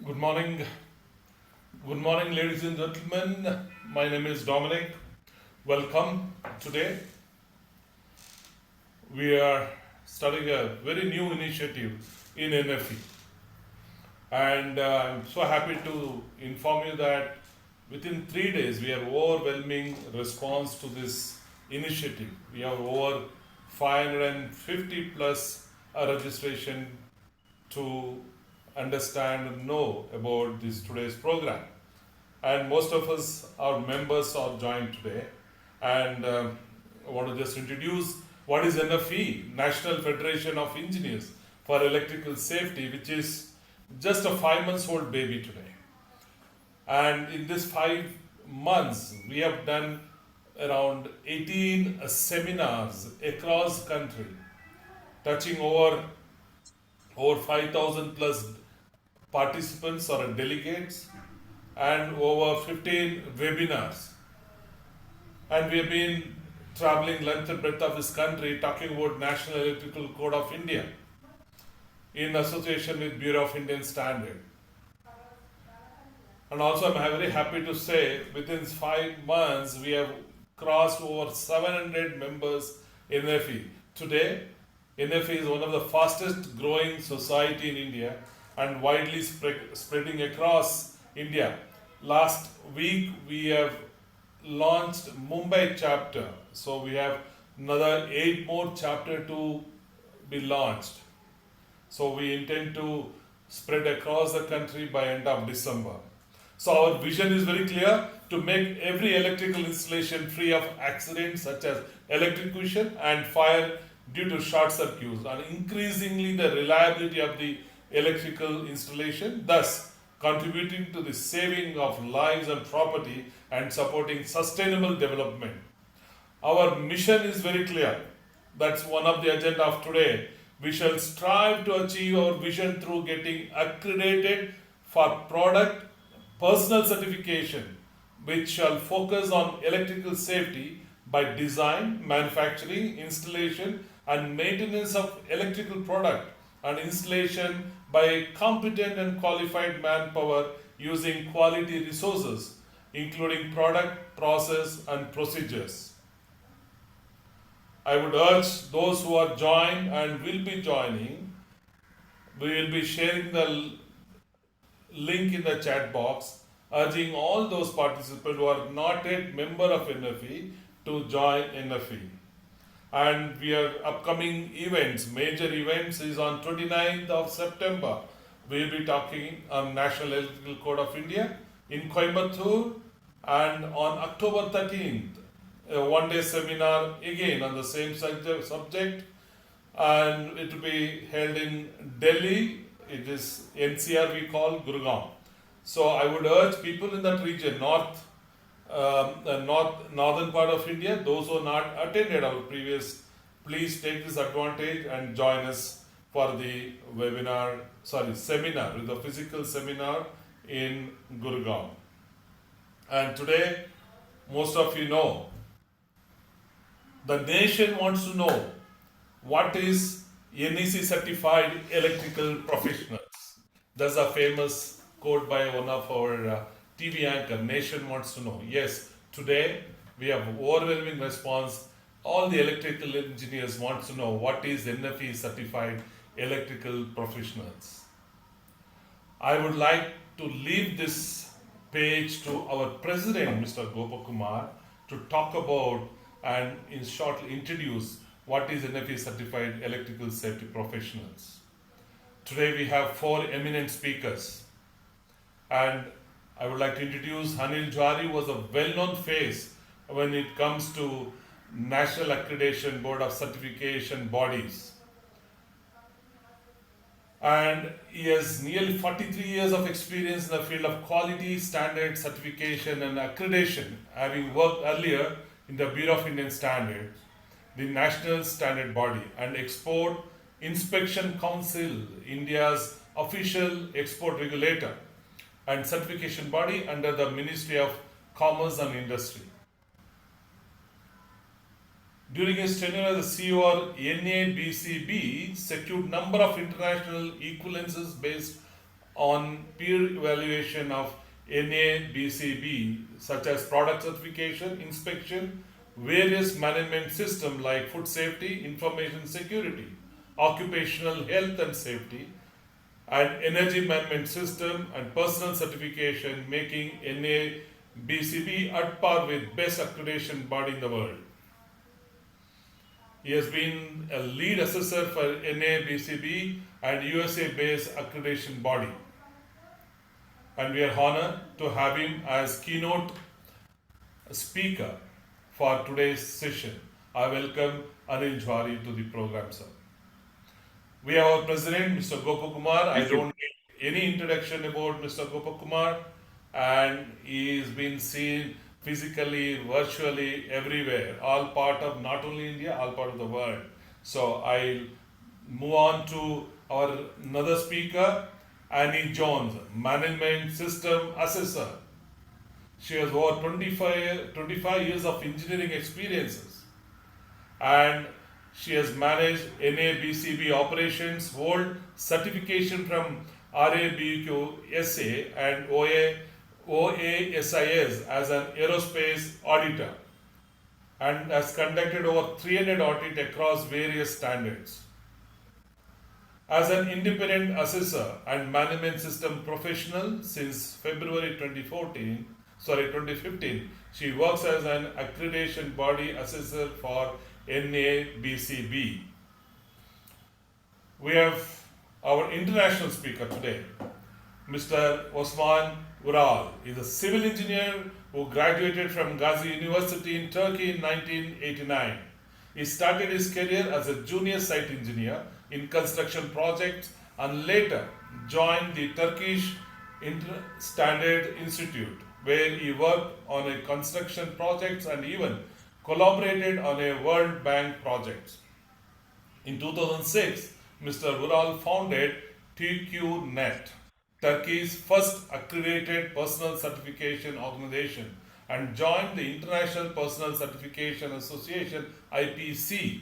Good morning. Good morning, ladies and gentlemen. My name is Dominic. Welcome. Today we are starting a very new initiative in NFE. And I'm so happy to inform you that within 3 days we have overwhelming response to this initiative. We have over 550 plus registration to understand and know about this today's program. And most of us, our members, are joined today. And I want to just introduce what is NFE, National Federation of Engineers for Electrical Safety, which is just a 5 months old baby today. And in this 5 months, we have done around 18 seminars across country, touching over 5,000 plus participants or delegates, and over 15 webinars. And we have been traveling length and breadth of this country talking about National Electrical Code of India in association with Bureau of Indian Standard. And also I'm very happy to say within 5 months we have crossed over 700 members in NFE. Today, NFE is one of the fastest growing society in India and widely spreading across India. Last week we have launched Mumbai chapter, so we have another 8 more chapter to be launched. So we intend to spread across the country by end of December. So our vision is very clear: to make every electrical installation free of accidents such as electrocution and fire due to short circuits, and increasingly the reliability of the electrical installation, thus contributing to the saving of lives and property and supporting sustainable development. Our mission is very clear. That's one of the agenda of today. We shall strive to achieve our vision through getting accredited for product personal certification, which shall focus on electrical safety by design, manufacturing, installation, and maintenance of electrical product, and installation by competent and qualified manpower using quality resources, including product, process, and procedures. I would urge those who are joined and will be joining, we will be sharing the link in the chat box, urging all those participants who are not yet member of NFE to join NFE. And we are upcoming events, major events is on 29th of September. We will be talking on National Electrical Code of India in Coimbatore, and on October 13th, a one-day seminar again on the same subject, and it will be held in Delhi. It is NCR, we call Gurgaon. So I would urge people in that region, northern part of India, those who are not attended our previous, please take this advantage and join us for the seminar, with the physical seminar in Gurgaon. And today, most of you know, the nation wants to know what is NEC certified electrical professionals. That's a famous quote by one of our TV anchor. Nation wants to know. Yes, today we have overwhelming response. All the electrical engineers want to know what is NFE certified electrical professionals. I would like to leave this page to our president, Mr. Gopakumar, to talk about and in short introduce what is NFE certified electrical safety professionals. Today we have 4 eminent speakers, and I would like to introduce Anil Jwari, who was a well-known face when it comes to National Accreditation Board of Certification bodies. And he has nearly 43 years of experience in the field of quality, standard, certification, and accreditation, having worked earlier in the Bureau of Indian Standard, the national standard body, and Export Inspection Council, India's official export regulator and certification body under the Ministry of Commerce and Industry. During his tenure as the CEO of NABCB, secured number of international equivalences based on peer evaluation of NABCB, such as product certification, inspection, various management systems like food safety, information security, occupational health and safety, and energy management system and personal certification, making NABCB at par with best accreditation body in the world. He has been a lead assessor for NABCB and USA-based accreditation body. And we are honored to have him as keynote speaker for today's session. I welcome Anil Jwari to the program, sir. We have our president, Mr. Gopakumar. I don't need any introduction about Mr. Gopakumar, and he is being seen physically, virtually, everywhere, all part of not only India, all part of the world. So I'll move on to our another speaker, Annie Jones, Management System Assessor. She has over 25 years of engineering experiences, and she has managed NABCB operations, hold certification from RABQSA and OASIS as an aerospace auditor, and has conducted over 300 audits across various standards. As an independent assessor and management system professional since February 2015, she works as an accreditation body assessor for NABCB. We have our international speaker today, Mr. Osman Ural. He is a civil engineer who graduated from Gazi University in Turkey in 1989. He started his career as a junior site engineer in construction projects and later joined the Turkish Standard Institute, where he worked on a construction projects and even collaborated on a World Bank project. In 2006, Mr. Ural founded TQNet, Turkey's first accredited personal certification organization, and joined the International Personal Certification Association (IPC).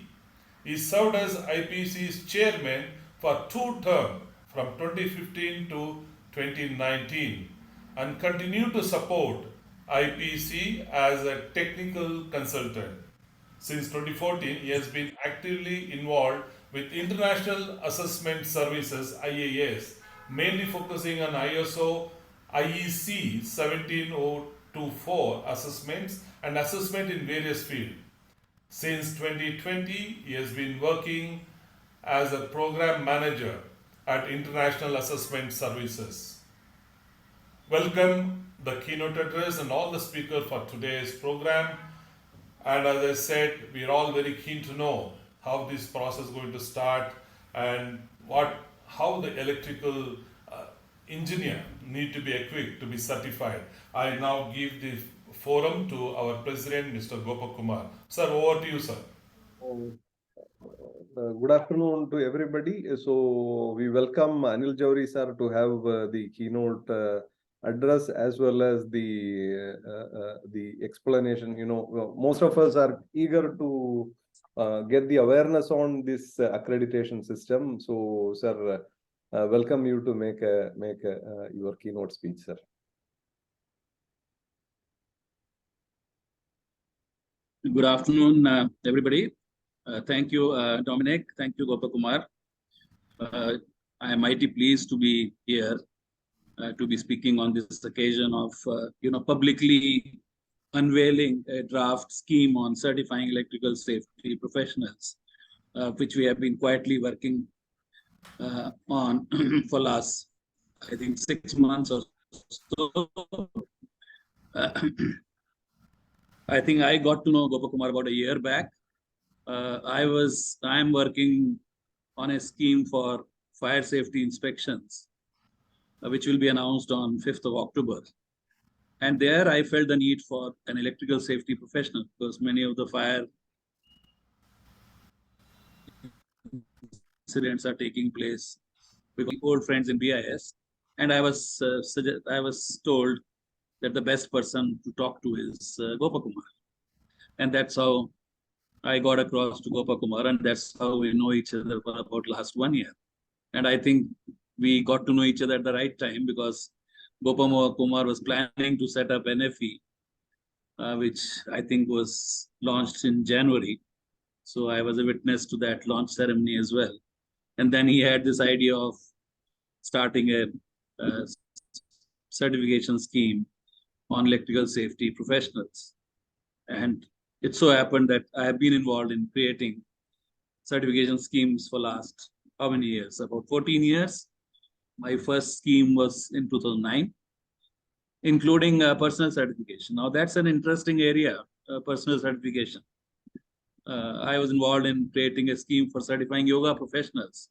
He served as IPC's chairman for 2 terms from 2015 to 2019 and continued to support IPC as a technical consultant. Since 2014, he has been actively involved with International Assessment Services (IAS), mainly focusing on ISO IEC 17024 assessments and assessment in various fields. Since 2020, he has been working as a program manager at International Assessment Services. Welcome the keynote address and all the speakers for today's program. And as I said, we are all very keen to know how this process is going to start and how the electrical engineer need to be equipped to be certified. I now give the forum to our president, Mr. Gopakumar. Sir, over to you, sir. Good afternoon to everybody. So we welcome Anil Jwari sir to have the keynote address as well as the explanation. You know, most of us are eager to get the awareness on this accreditation system. So, sir, welcome you to make your keynote speech, sir. Good afternoon, everybody. Thank you, Dominic. Thank you, Gopakumar. I am mighty pleased to be here to be speaking on this occasion of, publicly unveiling a draft scheme on certifying electrical safety professionals, which we have been quietly working on for last, I think, 6 months or so. I think I got to know Gopakumar about a year back. I'm working on a scheme for fire safety inspections, which will be announced on 5th of October. And there I felt the need for an electrical safety professional because many of the fire incidents are taking place with old friends in BIS. And I was told that the best person to talk to is Gopakumar. And that's how I got across to Gopakumar, and that's how we know each other for about last 1 year. And I think we got to know each other at the right time because Gopal Kumar was planning to set up NFE, which I think was launched in January. So I was a witness to that launch ceremony as well. And then he had this idea of starting a certification scheme on electrical safety professionals. And it so happened that I have been involved in creating certification schemes for last how many years? About 14 years. My first scheme was in 2009, including personal certification. Now that's an interesting area, personal certification. I was involved in creating a scheme for certifying yoga professionals.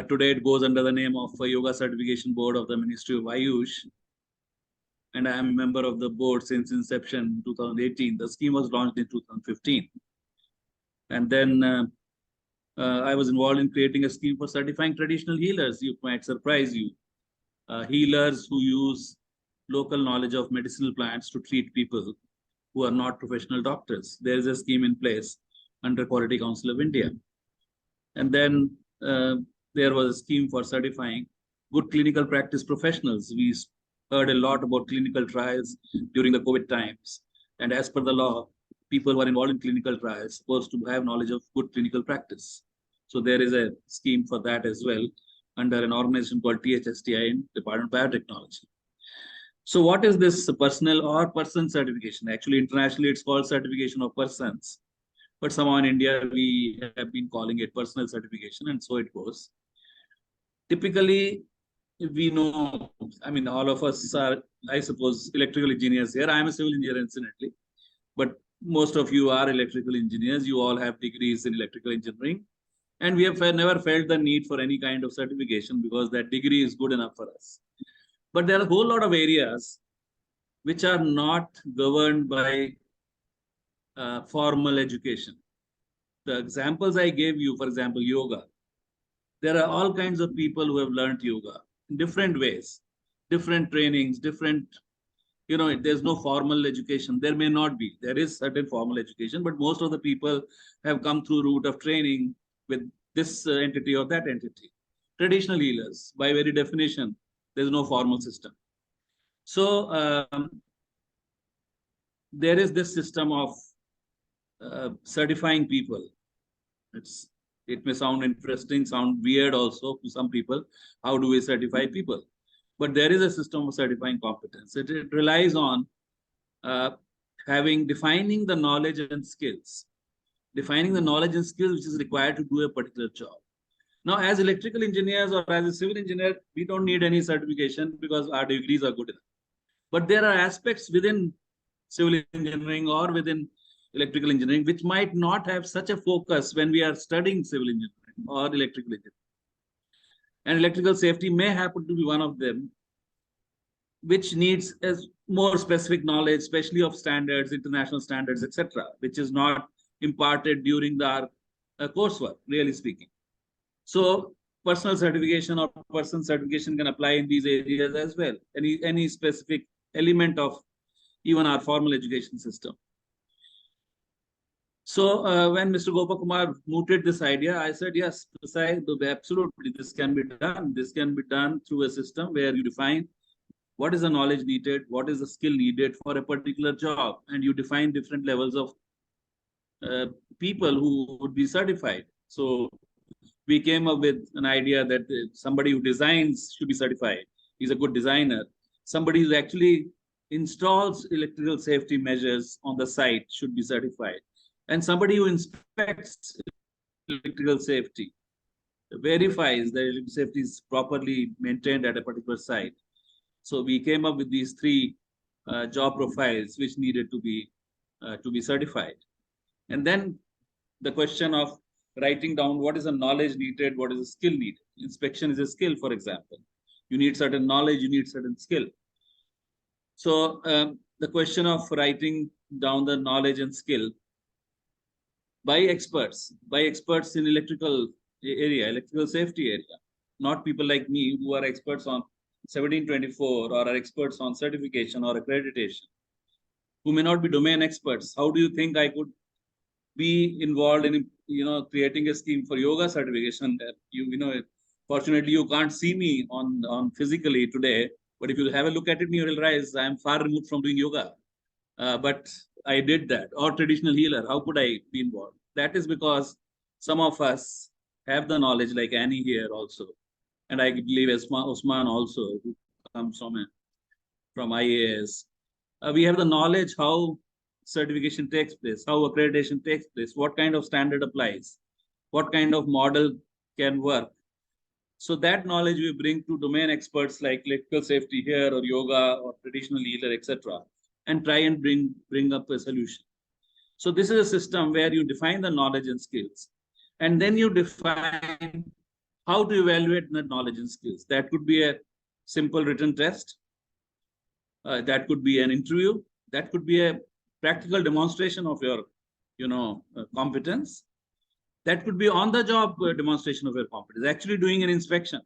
Today it goes under the name of Yoga Certification Board of the Ministry of Ayush. And I am a member of the board since inception in 2018. The scheme was launched in 2015. And then I was involved in creating a scheme for certifying traditional healers. You might surprise you. Healers who use local knowledge of medicinal plants to treat people who are not professional doctors. There is a scheme in place under Quality Council of India. And then there was a scheme for certifying good clinical practice professionals. We heard a lot about clinical trials during the COVID times. And as per the law, people who are involved in clinical trials supposed to have knowledge of good clinical practice. So there is a scheme for that as well under an organization called THSTI in Department of Biotechnology. So what is this personal or person certification? Actually, internationally, it's called certification of persons. But somehow in India, we have been calling it personal certification, and so it goes. Typically, we know, I mean, all of us are, I suppose, electrical engineers here. I'm a civil engineer, incidentally. But most of you are electrical engineers. You all have degrees in electrical engineering. And we have never felt the need for any kind of certification because that degree is good enough for us. But there are a whole lot of areas which are not governed by formal education. The examples I gave you, for example, yoga. There are all kinds of people who have learned yoga in different ways, different trainings, different, you know, there's no formal education. There may not be. There is certain formal education, but most of the people have come through route of training with this entity or that entity. Traditional healers, by very definition, there's no formal system. So there is this system of certifying people. It may sound interesting, sound weird also to some people. How do we certify people? But there is a system of certifying competence. It relies on defining the knowledge and skills. Defining the knowledge and skills which is required to do a particular job. Now, as electrical engineers or as a civil engineer, we don't need any certification because our degrees are good enough. But there are aspects within civil engineering or within electrical engineering which might not have such a focus when we are studying civil engineering or electrical engineering. And electrical safety may happen to be one of them, which needs more specific knowledge, especially of standards, international standards, etc., which is not imparted during our coursework, really speaking. So personal certification or person certification can apply in these areas as well. Any specific element of even our formal education system. So when Mr. Gopal Kumar mooted this idea, I said, yes, absolutely, this can be done. This can be done through a system where you define what is the knowledge needed, what is the skill needed for a particular job, and you define different levels of people who would be certified. So we came up with an idea that somebody who designs should be certified. He's a good designer. Somebody who actually installs electrical safety measures on the site should be certified. And somebody who inspects electrical safety, verifies that electrical safety is properly maintained at a particular site. So we came up with these three job profiles which needed to be certified. And then the question of writing down what is the knowledge needed, what is the skill needed. Inspection is a skill, for example. You need certain knowledge, you need certain skill. So the question of writing down the knowledge and skill by experts in electrical area, electrical safety area, not people like me who are experts on 1724 or are experts on certification or accreditation, who may not be domain experts. How do you think I could be involved in, creating a scheme for yoga certification? Fortunately, you can't see me on physically today, but if you have a look at it, you will realize I am far removed from doing yoga. But I did that. Or traditional healer, how could I be involved? That is because some of us have the knowledge, like Annie here also, and I believe Usman also, who comes from IAS. We have the knowledge how certification takes place, how accreditation takes place, what kind of standard applies, what kind of model can work. So that knowledge we bring to domain experts like electrical safety here or yoga or traditional healer, etc., and try and bring up a solution. So this is a system where you define the knowledge and skills, and then you define how to evaluate the knowledge and skills. That could be a simple written test. That could be an interview. That could be a practical demonstration of your, competence. That could be on-the-job demonstration of your competence, actually doing an inspection.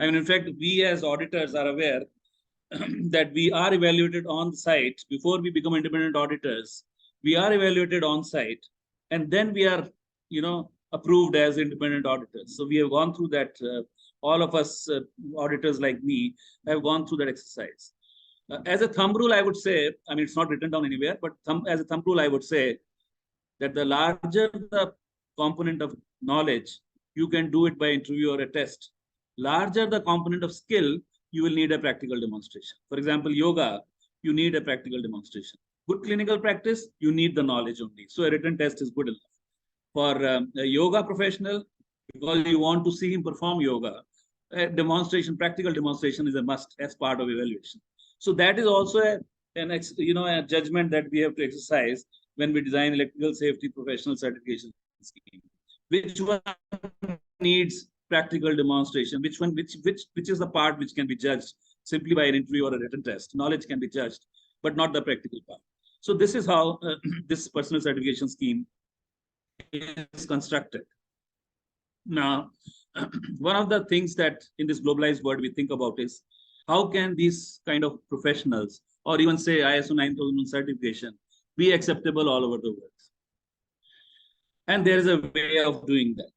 I mean, in fact, we as auditors are aware that we are evaluated on site before we become independent auditors. We are evaluated on site, and then we are, approved as independent auditors. So we have gone through that. All of us auditors like me have gone through that exercise. As a thumb rule, I would say, I mean, it's not written down anywhere, but as a thumb rule, I would say that the larger the component of knowledge, you can do it by interview or a test. Larger the component of skill, you will need a practical demonstration. For example, yoga, you need a practical demonstration. Good clinical practice, you need the knowledge only. So a written test is good enough. For a yoga professional, because you want to see him perform yoga, a demonstration, practical demonstration is a must as part of evaluation. So that is also a judgment that we have to exercise when we design electrical safety professional certification scheme. Which one needs practical demonstration? Which is the part which can be judged simply by an interview or a written test? Knowledge can be judged, but not the practical part. So this is how this personal certification scheme is constructed. Now, one of the things that in this globalized world we think about is how can these kind of professionals, or even say ISO 9001 certification, be acceptable all over the world? And there is a way of doing that.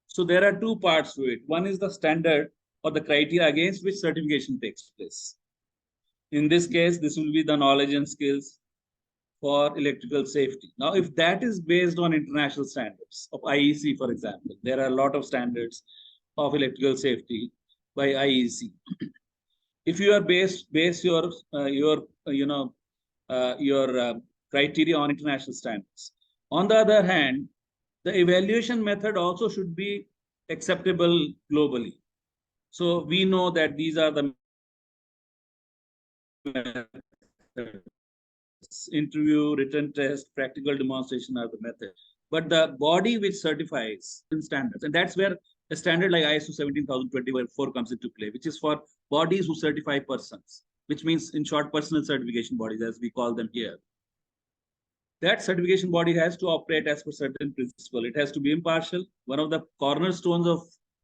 So there are two parts to it. One is the standard or the criteria against which certification takes place. In this case, this will be the knowledge and skills for electrical safety. Now, if that is based on international standards of IEC, for example, there are a lot of standards of electrical safety by IEC. If you are base your criteria on international standards. On the other hand, the evaluation method also should be acceptable globally. So we know that these are the interview, written test, practical demonstration are the methods. But the body which certifies in standards, and that's where a standard like ISO 17024 comes into play, which is for bodies who certify persons, which means in short, personal certification bodies, as we call them here. That certification body has to operate as per certain principle. It has to be impartial. One of the cornerstones of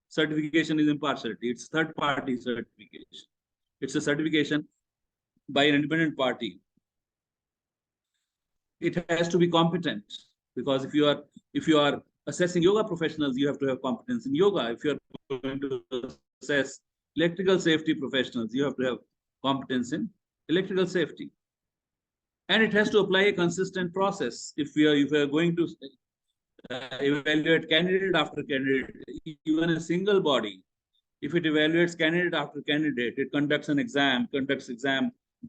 certification is impartiality. It's third-party certification. It's a certification by an independent party. It has to be competent, because if you are assessing yoga professionals, you have to have competence in yoga. If you are going to assess electrical safety professionals, you have to have competence in electrical safety. And it has to apply a consistent process. If we are going to evaluate candidate after candidate, even a single body, if it evaluates candidate after candidate, it conducts exam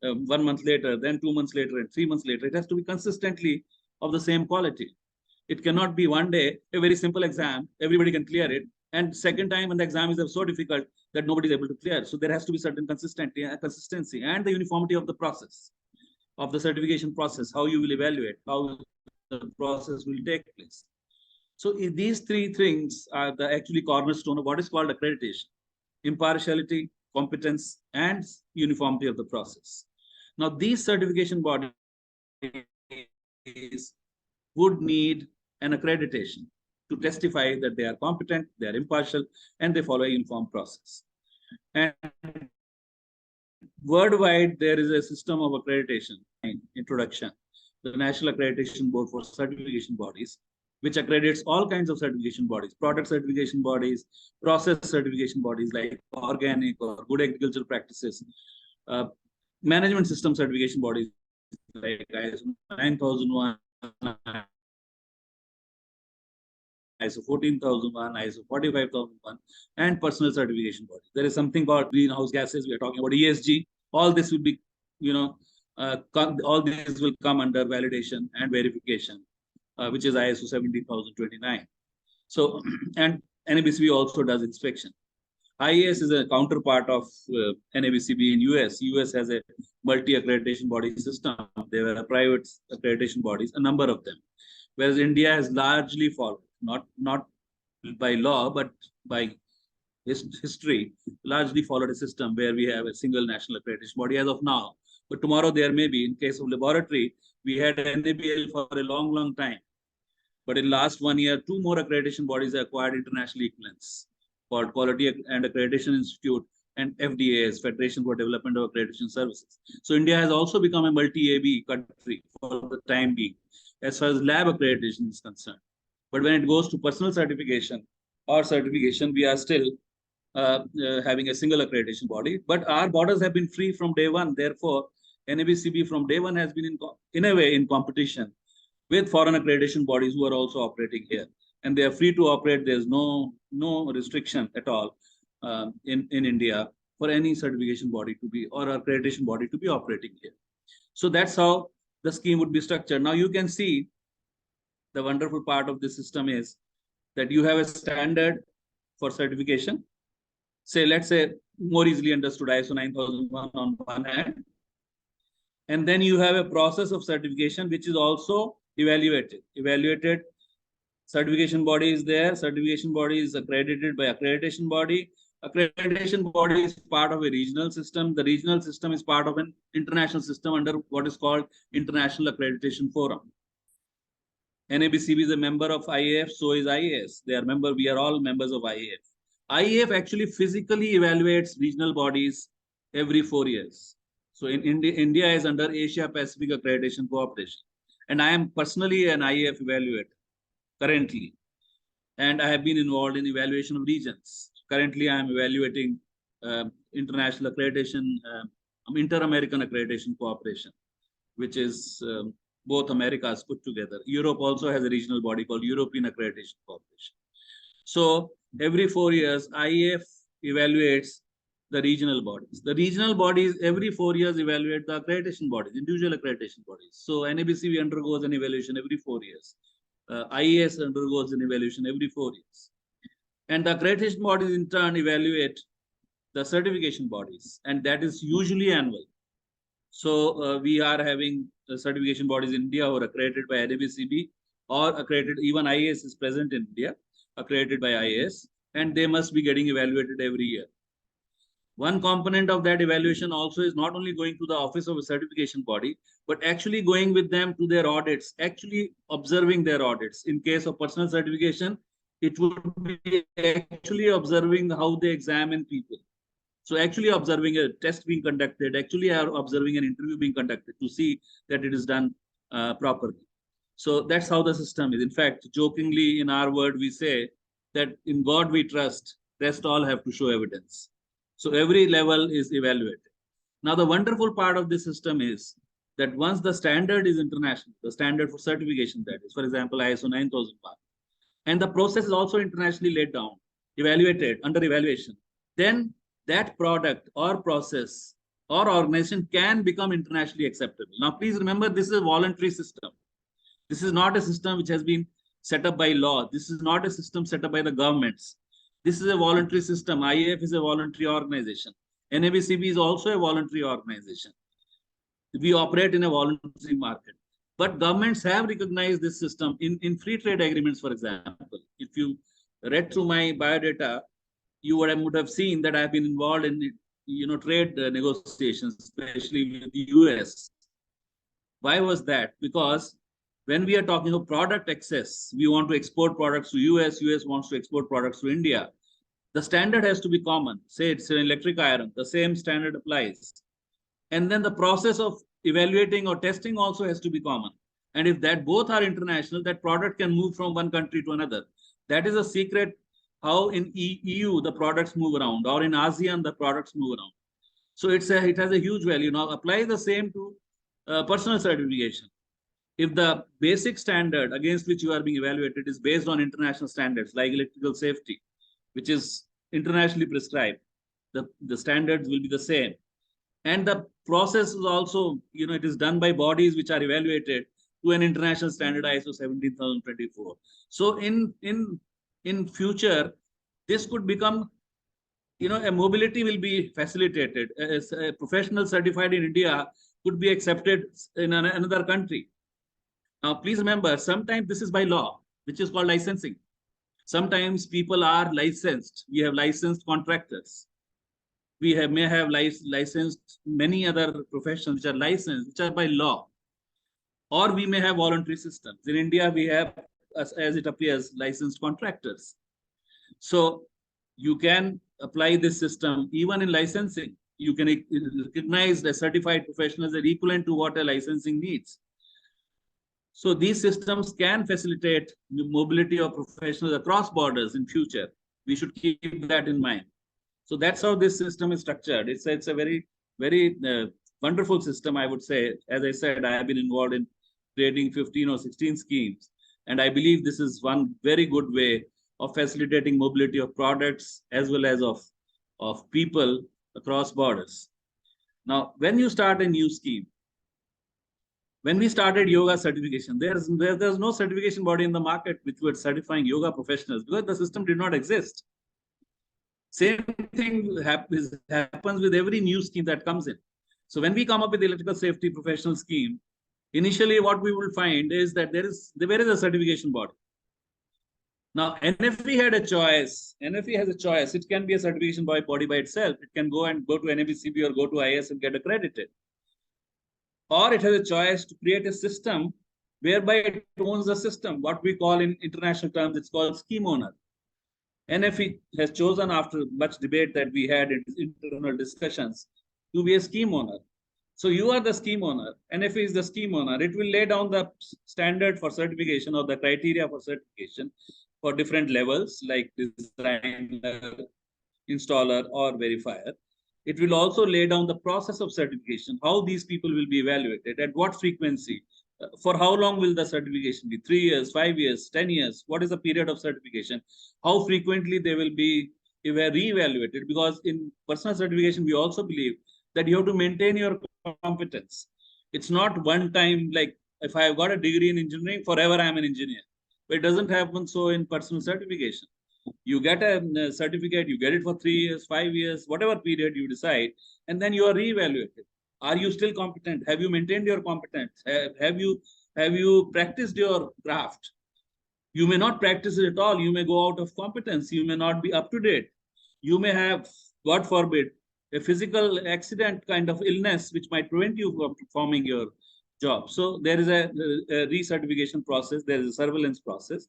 1 month later, then 2 months later, and 3 months later. It has to be consistently of the same quality. It cannot be one day, a very simple exam, everybody can clear it, and second time when the exam is so difficult that nobody is able to clear. So there has to be certain consistency and the uniformity of the process, of the certification process, how you will evaluate, how the process will take place. So these three things are the actually cornerstone of what is called accreditation: impartiality, competence, and uniformity of the process. Now, these certification bodies would need an accreditation to testify that they are competent, they are impartial, and they follow a uniform process. And worldwide, there is a system of accreditation in introduction, the National Accreditation Board for Certification Bodies. which accredits all kinds of certification bodies, product certification bodies, process certification bodies like organic or good agricultural practices, uh, management system certification bodies like ISO 9001, ISO 14001, ISO 45001, and personal certification bodies. There is something called greenhouse gases. We are talking about ESG. All this will be, all these will come under validation and verification, which is ISO 17029. So, and NABCB also does inspection. IAS is a counterpart of NABCB in US. US has a multi-accreditation body system. There are private accreditation bodies, a number of them. Whereas India has largely followed, not by law, but by history, largely followed a system where we have a single national accreditation body as of now. But tomorrow there may be, in case of laboratory, we had NABL for a long, long time. But in last 1 year, 2 more accreditation bodies acquired international equivalents called Quality and Accreditation Institute and FDAS, Federation for Development of Accreditation Services. So India has also become a multi-AB country for the time being, as far as lab accreditation is concerned. But when it goes to personal certification or certification, we are still having a single accreditation body. But our borders have been free from day one. Therefore, NABCB from day one has been in a way in competition with foreign accreditation bodies who are also operating here. And they are free to operate. There's no restriction at all in India for any certification body to be, or accreditation body to be operating here. So that's how the scheme would be structured. Now you can see the wonderful part of the system is that you have a standard for certification. Say, let's say, more easily understood, ISO 9001 on one hand. And then you have a process of certification, which is also evaluated. Certification body is there. Certification body is accredited by accreditation body. Accreditation body is part of a regional system. The regional system is part of an international system under what is called International Accreditation Forum. NABCB is a member of IAF, so is IAS. We are all members of IAF. IAF actually physically evaluates regional bodies every 4 years. So in India is under Asia Pacific Accreditation Cooperation. And I am personally an IAF evaluator currently. And I have been involved in evaluation of regions. Currently, I am evaluating international accreditation, Inter-American Accreditation Cooperation, which is both Americas put together. Europe also has a regional body called European Accreditation Cooperation. So every 4 years, IAF evaluates the regional bodies. The regional bodies every 4 years evaluate the accreditation bodies, individual accreditation bodies. So NABCB undergoes an evaluation every 4 years. IAS undergoes an evaluation every 4 years. And the accreditation bodies in turn evaluate the certification bodies, and that is usually annual. So we are having certification bodies in India who are accredited by NABCB or accredited, even IAS is present in India, accredited by IAS, and they must be getting evaluated every year. One component of that evaluation also is not only going to the office of a certification body, but actually going with them to their audits, actually observing their audits. In case of personal certification, it would be actually observing how they examine people. So actually observing a test being conducted, actually observing an interview being conducted to see that it is done properly. So that's how the system is. In fact, jokingly in our word, we say that in God we trust, rest all have to show evidence. So every level is evaluated. Now, the wonderful part of this system is that once the standard is international, the standard for certification, that is, for example, ISO 9001, and the process is also internationally laid down, evaluated, under evaluation, then that product or process or organization can become internationally acceptable. Now, please remember, this is a voluntary system. This is not a system which has been set up by law. This is not a system set up by the governments. This is a voluntary system. IAF is a voluntary organization. NABCB is also a voluntary organization. We operate in a voluntary market. But governments have recognized this system in free trade agreements, for example. If you read through my biodata, you would have seen that I've been involved in trade negotiations, especially with the US. Why was that? Because when we are talking of product access, we want to export products to US wants to export products to India. The standard has to be common. Say it's an electric iron, the same standard applies. And then the process of evaluating or testing also has to be common. And if that both are international, that product can move from one country to another. That is a secret how in EU the products move around, or in ASEAN the products move around. So it has a huge value. Now apply the same to personal certification. If the basic standard against which you are being evaluated is based on international standards like electrical safety, which is internationally prescribed, the standards will be the same. And the process is also, it is done by bodies which are evaluated to an international standard ISO 17024. So in future, this could become, a mobility will be facilitated. As a professional certified in India could be accepted in another country. Now, please remember, sometimes this is by law, which is called licensing. Sometimes people are licensed. We have licensed contractors. We may have licensed many other professions which are licensed, which are by law. Or we may have voluntary systems. In India, we have, as it appears, licensed contractors. So you can apply this system even in licensing. You can recognize the certified professionals as equivalent to what a licensing needs. So these systems can facilitate mobility of professionals across borders in future. We should keep that in mind. So that's how this system is structured. It's a very, very wonderful system, I would say. As I said, I have been involved in creating 15 or 16 schemes. And I believe this is one very good way of facilitating mobility of products as well as of people across borders. Now, when you start a new scheme, when we started yoga certification, there's no certification body in the market which was certifying yoga professionals because the system did not exist. Same thing happens with every new scheme that comes in. So when we come up with the electrical safety professional scheme, initially what we will find is that there is a certification body. Now, NFE had a choice. NFE has a choice. It can be a certification body by itself. It can go to NFECB or go to IS and get accredited. Or it has a choice to create a system whereby it owns the system. What we call in international terms, it's called scheme owner. NFE has chosen, after much debate that we had in internal discussions, to be a scheme owner. So you are the scheme owner. NFE is the scheme owner. It will lay down the standard for certification or the criteria for certification for different levels like designer, installer, or verifier. It will also lay down the process of certification, how these people will be evaluated, at what frequency, for how long will the certification be, 3 years, 5 years, 10 years, what is the period of certification, how frequently they will be re-evaluated, because in personal certification, we also believe that you have to maintain your competence. It's not one time, like if I have got a degree in engineering, forever I'm an engineer. But it doesn't happen so in personal certification. You get a certificate, you get it for 3 years, 5 years, whatever period you decide, and then you are re-evaluated. Are you still competent? Have you maintained your competence? Have you practiced your craft? You may not practice it at all. You may go out of competence. You may not be up to date. You may have, God forbid, a physical accident kind of illness which might prevent you from performing your job. So there is a recertification process. There is a surveillance process.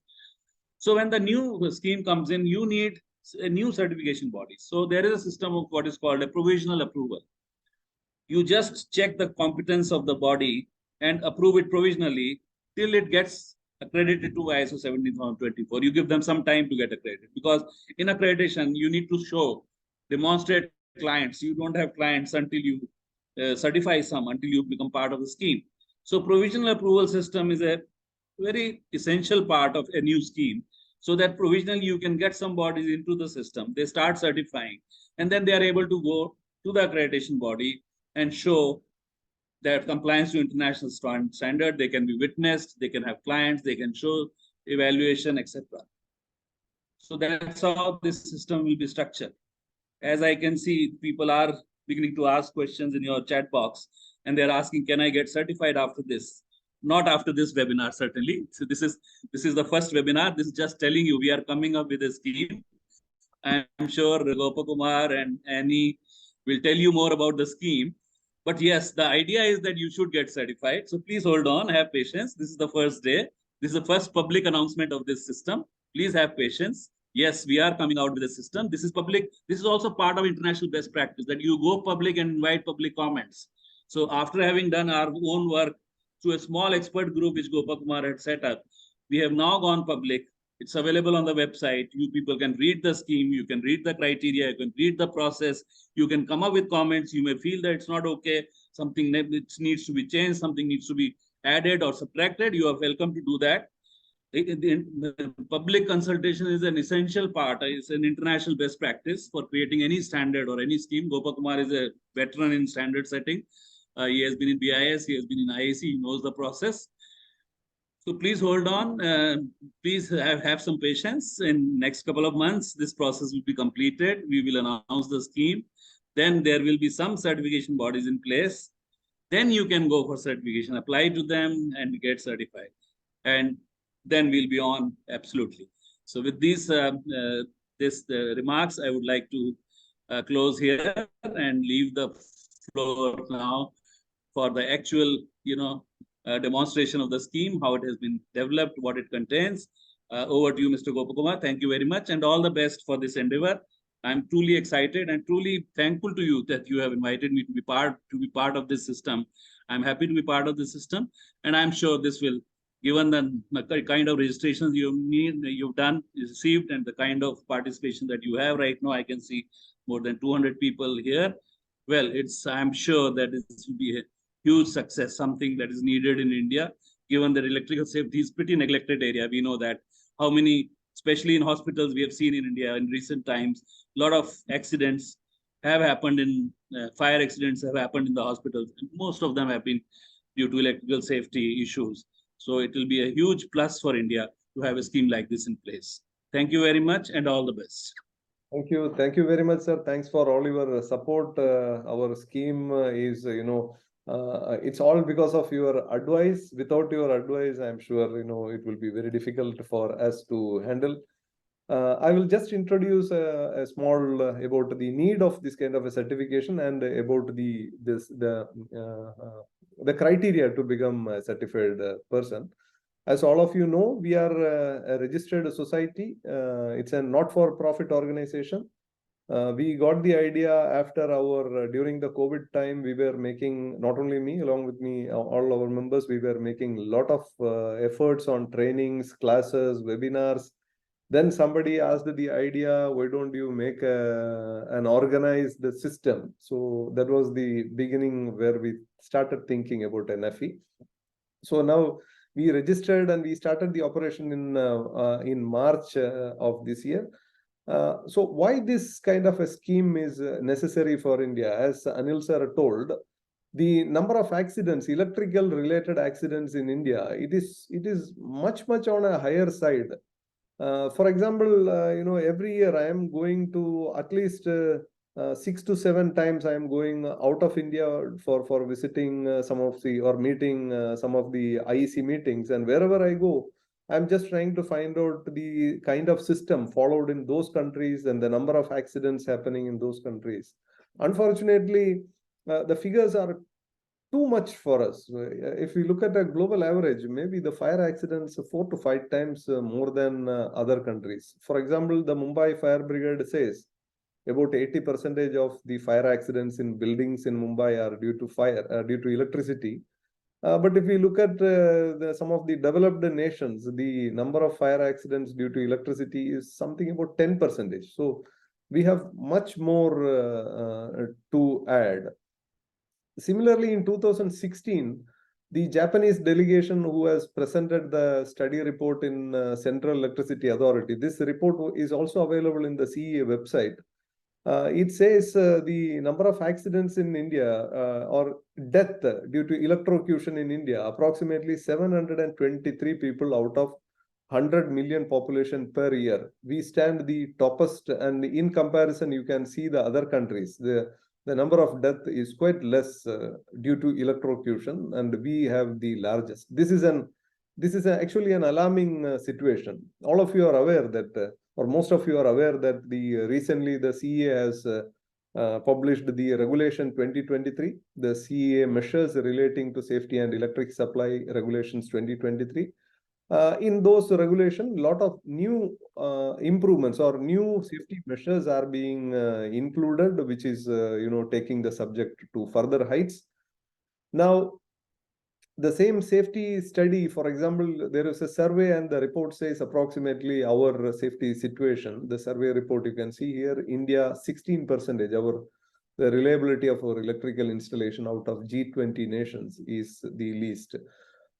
So when the new scheme comes in, you need a new certification body. So there is a system of what is called a provisional approval. You just check the competence of the body and approve it provisionally till it gets accredited to ISO 17024. You give them some time to get accredited, because in accreditation, you need to show, demonstrate clients. You don't have clients until you certify some, until you become part of the scheme. So provisional approval system is a very essential part of a new scheme, so that provisionally you can get some bodies into the system. They start certifying, and then they are able to go to the accreditation body and show that compliance to international standard. They can be witnessed, they can have clients, they can show evaluation, etc. So that's how this system will be structured. As I can see, people are beginning to ask questions in your chat box, and they're asking, can I get certified after this? Not after this webinar, certainly. So this is the first webinar. This is just telling you we are coming up with a scheme. I'm sure Gopakumar and Annie will tell you more about the scheme. But yes, the idea is that you should get certified. So please hold on, have patience. This is the first day. This is the first public announcement of this system. Please have patience. Yes, we are coming out with a system. This is public. This is also part of international best practice, that you go public and invite public comments. So after having done our own work, through a small expert group which Gopakumar had set up. We have now gone public. It's available on the website. You people can read the scheme. You can read the criteria. You can read the process. You can come up with comments. You may feel that it's not okay. Something needs to be changed. Something needs to be added or subtracted. You are welcome to do that. The public consultation is an essential part. It's an international best practice for creating any standard or any scheme. Gopakumar is a veteran in standard setting. He has been in BIS, he has been in IAC, he knows the process. So please hold on. Please have some patience. In next couple of months, this process will be completed. We will announce the scheme. Then there will be some certification bodies in place. Then you can go for certification, apply to them and get certified. And then we'll be on absolutely. So with these remarks, I would like to close here and leave the floor now for the actual, demonstration of the scheme, how it has been developed, what it contains. Over to you, Mr. Gopakumar. Thank you very much, and all the best for this endeavor. I'm truly excited and truly thankful to you that you have invited me to be part of this system. I'm happy to be part of the system, and I'm sure this will, given the kind of registrations you've done, received, and the kind of participation that you have right now, I can see more than 200 people here. Well, I'm sure that this will be a huge success, something that is needed in India, given that electrical safety is pretty neglected area. We know that how many, especially in hospitals, we have seen in India in recent times, a lot of accidents have happened fire accidents have happened in the hospitals. And most of them have been due to electrical safety issues. So it will be a huge plus for India to have a scheme like this in place. Thank you very much and all the best. Thank you. Thank you very much, sir. Thanks for all your support. Our scheme is, it's all because of your advice. Without your advice, I'm sure, it will be very difficult for us to handle. I will just introduce a small about the need of this kind of a certification and about the criteria to become a certified person. As all of you know, we are a registered society. It's a not-for-profit organization. We got the idea after during the COVID time. We were making, not only me, along with me, all our members, we were making a lot of efforts on trainings, classes, webinars. Then somebody asked the idea, why don't you make an organized system? So that was the beginning where we started thinking about NFE. So now we registered and we started the operation in March of this year. So why this kind of a scheme is necessary for India? As Anil sir told, the number of accidents, electrical related accidents in India, it is much on a higher side. For example, every year I am going to at least 6 to 7 times I am going out of India for visiting meeting some of the IEC meetings, and wherever I go, I'm just trying to find out the kind of system followed in those countries and the number of accidents happening in those countries. Unfortunately, the figures are too much for us. If we look at a global average, maybe the fire accidents 4 to 5 times more than other countries. For example, the Mumbai Fire Brigade says about 80% of the fire accidents in buildings in Mumbai are due to electricity. But if we look at some of the developed nations, the number of fire accidents due to electricity is something about 10%. So we have much more to add. Similarly, in 2016, the Japanese delegation who has presented the study report in Central Electricity Authority, this report is also available in the CEA website. It says the number of accidents in India or death due to electrocution in India, approximately 723 people out of 100 million population per year. We stand the toppest, and in comparison, you can see the other countries. The number of death is quite less due to electrocution, and we have the largest. This is actually an alarming situation. All of you are aware that, or most of you are aware that recently the CEA has published the Regulation 2023, the CEA measures relating to safety and electric supply regulations 2023. In those regulations, a lot of new improvements or new safety measures are being included, which is taking the subject to further heights. Now, the same safety study, for example, there is a survey and the report says approximately our safety situation. The survey report you can see here, India 16%, the reliability of our electrical installation out of G20 nations is the least.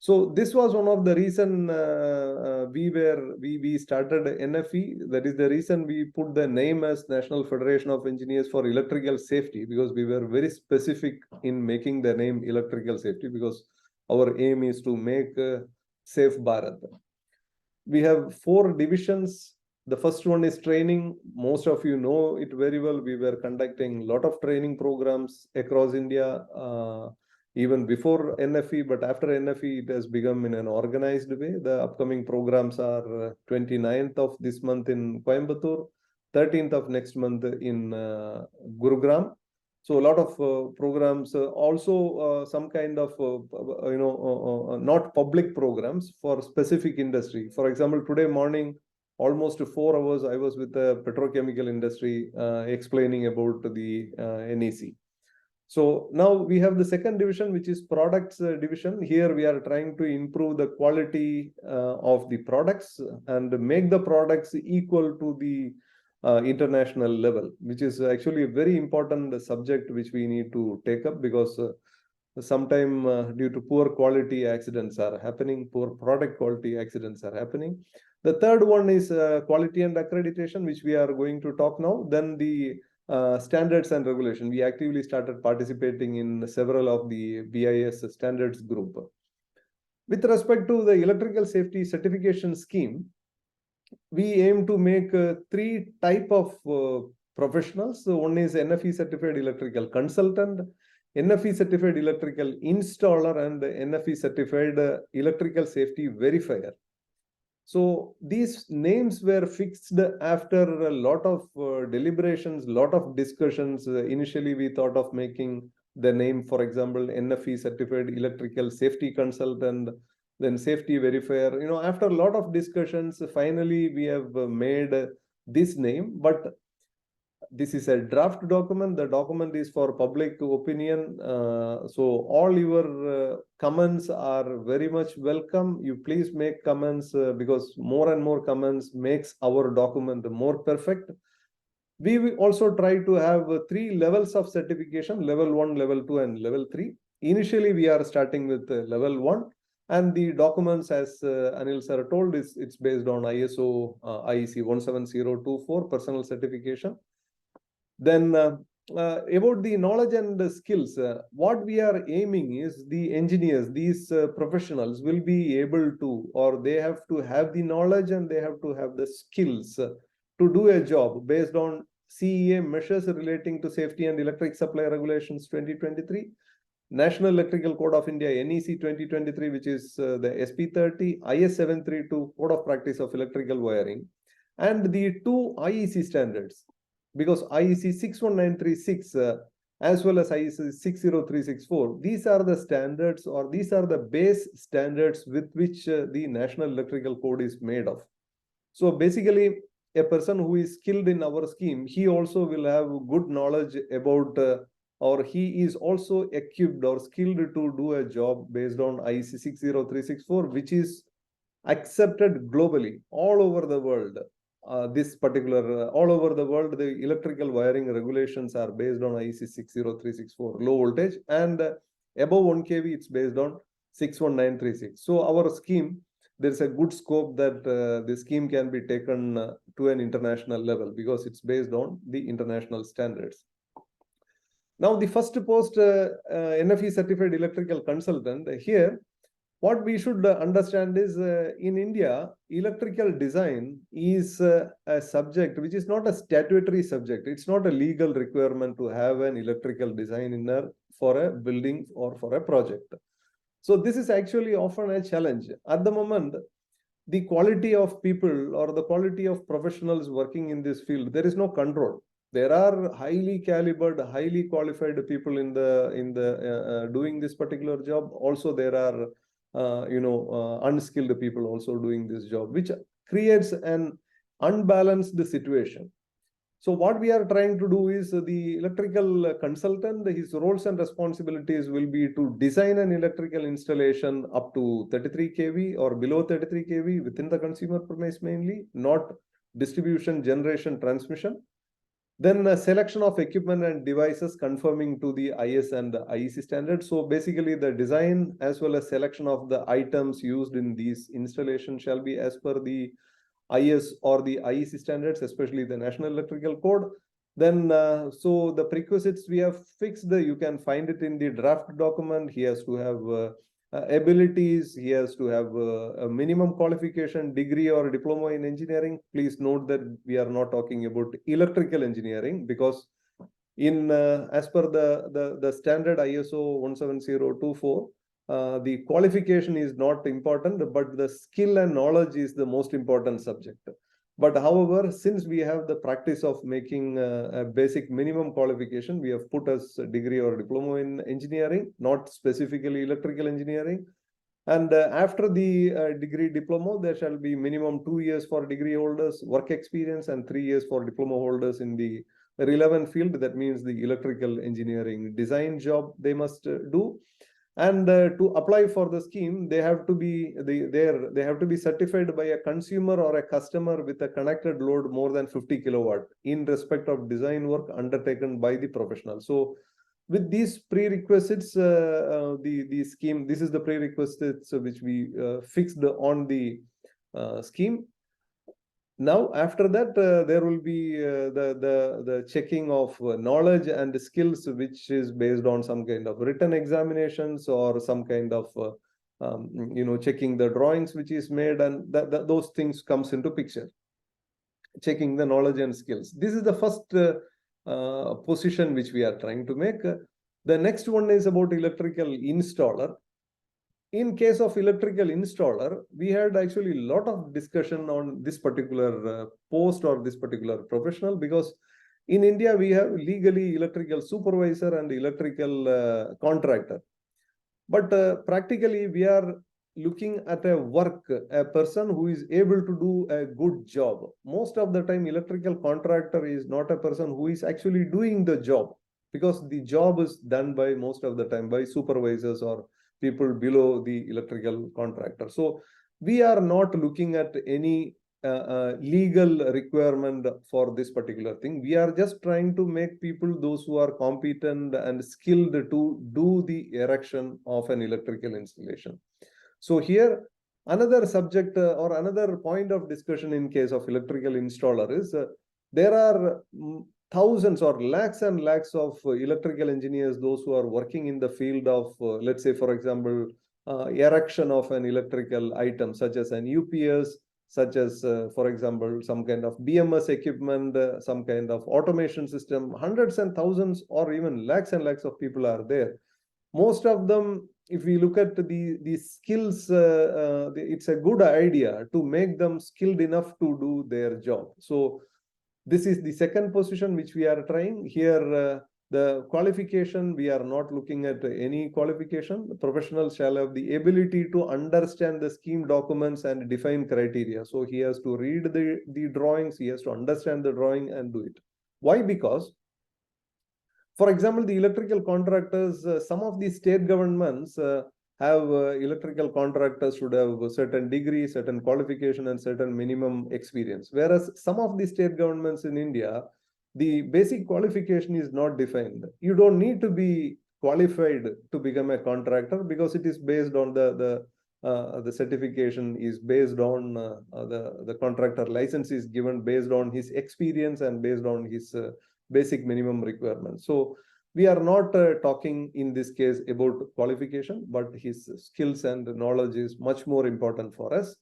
So this was one of the reason we started NFE. That is the reason we put the name as National Federation of Engineers for Electrical Safety, because we were very specific in making the name electrical safety, because our aim is to make safe Bharat. We have 4 divisions. The first one is training. Most of you know it very well. We were conducting a lot of training programs across India, even before NFE, but after NFE, it has become in an organized way. The upcoming programs are 29th of this month in Coimbatore, 13th of next month in Gurugram. So a lot of programs, also some kind of, not public programs for specific industry. For example, today morning, almost 4 hours, I was with the petrochemical industry explaining about the NEC. So now we have the second division, which is products division. Here we are trying to improve the quality of the products and make the products equal to the international level, which is actually a very important subject which we need to take up, because sometime due to poor quality accidents are happening, poor product quality accidents are happening. The third one is quality and accreditation, which we are going to talk now. Then the standards and regulation. We actively started participating in several of the BIS standards group. With respect to the electrical safety certification scheme, we aim to make 3 type of professionals. So one is NFE certified electrical consultant, NFE certified electrical installer, and NFE certified electrical safety verifier. So these names were fixed after a lot of deliberations, lot of discussions. Initially, we thought of making the name, for example, NFE certified electrical safety consultant, then safety verifier. After a lot of discussions, finally we have made this name, but this is a draft document. The document is for public opinion. So all your comments are very much welcome. You please make comments because more and more comments makes our document more perfect. We will also try to have 3 levels of certification: level 1, level 2, and level 3. Initially, we are starting with level 1. And the documents, as Anil sir told, it's based on ISO IEC 17024 personal certification. Then about the knowledge and the skills, what we are aiming is the engineers, these professionals will be able to, or they have to have the knowledge and they have to have the skills to do a job based on CEA measures relating to safety and electric supply regulations 2023, National Electrical Code of India NEC 2023, which is the SP30, IS 732 Code of Practice of Electrical Wiring, and the 2 IEC standards. Because IEC 61936 as well as IEC 60364, these are the standards, or these are the base standards with which the National Electrical Code is made of. So basically, a person who is skilled in our scheme, he also will have good knowledge about, or he is also equipped or skilled to do a job based on IEC 60364, which is accepted globally all over the world. All over the world, the electrical wiring regulations are based on IEC 60364 low voltage, and above 1 kV it's based on 61936. So our scheme, there's a good scope that the scheme can be taken to an international level because it's based on the international standards. Now the first post, NFE certified electrical consultant, here what we should understand is in India, electrical design is a subject which is not a statutory subject. It's not a legal requirement to have an electrical designer for a building or for a project. So this is actually often a challenge. At the moment, the quality of people or the quality of professionals working in this field, there is no control. There are highly calibered, highly qualified people in the doing this particular job. Also, there are unskilled people also doing this job, which creates an unbalanced situation. So what we are trying to do is the electrical consultant, his roles and responsibilities will be to design an electrical installation up to 33 kV or below 33 kV within the consumer premise mainly, not distribution, generation, transmission. Then a selection of equipment and devices conforming to the IS and the IEC standards. So basically the design as well as selection of the items used in these installations shall be as per the IS or the IEC standards, especially the National Electrical Code. Then, so the prerequisites we have fixed, you can find it in the draft document. He has to have abilities, he has to have a minimum qualification, degree or diploma in engineering. Please note that we are not talking about electrical engineering, because in as per the standard ISO 17024, the qualification is not important, but the skill and knowledge is the most important subject. But however, since we have the practice of making a basic minimum qualification, we have put as a degree or diploma in engineering, not specifically electrical engineering. And after the degree diploma, there shall be minimum 2 years for degree holders, work experience, and 3 years for diploma holders in the relevant field. That means the electrical engineering design job they must do. And to apply for the scheme, they have to be they have to be certified by a consumer or a customer with a connected load more than 50 kilowatt in respect of design work undertaken by the professional. So with these prerequisites, the scheme, this is the prerequisites which we fixed on the scheme. Now, after that, there will be the checking of knowledge and skills, which is based on some kind of written examinations or some kind of, checking the drawings which is made, and those things comes into picture. Checking the knowledge and skills. This is the first position which we are trying to make. The next one is about electrical installer. In case of electrical installer, we had actually a lot of discussion on this particular post or this particular professional, because in India, we have legally electrical supervisor and electrical contractor. But practically, we are looking at a person who is able to do a good job. Most of the time, electrical contractor is not a person who is actually doing the job, because the job is done by most of the time by supervisors or people below the electrical contractor. So we are not looking at any legal requirement for this particular thing. We are just trying to make people, those who are competent and skilled to do the erection of an electrical installation. So here, another subject or another point of discussion in case of electrical installer is there are thousands or lakhs and lakhs of electrical engineers, those who are working in the field of, let's say, for example, erection of an electrical item, such as an UPS, such as, for example, some kind of BMS equipment, some kind of automation system. Hundreds and thousands or even lakhs and lakhs of people are there. Most of them, if we look at the skills, it's a good idea to make them skilled enough to do their job. So this is the second position which we are trying here. The qualification, we are not looking at any qualification. The professional shall have the ability to understand the scheme documents and define criteria. So he has to read the drawings, he has to understand the drawing and do it. Why? Because, for example, the electrical contractors, some of the state governments have electrical contractors should have a certain degree, certain qualification, and certain minimum experience. Whereas some of the state governments in India, the basic qualification is not defined. You don't need to be qualified to become a contractor, because it is based on the certification is based on the contractor license is given based on his experience and based on his basic minimum requirements. So we are not talking in this case about qualification, but his skills and knowledge is much more important for us.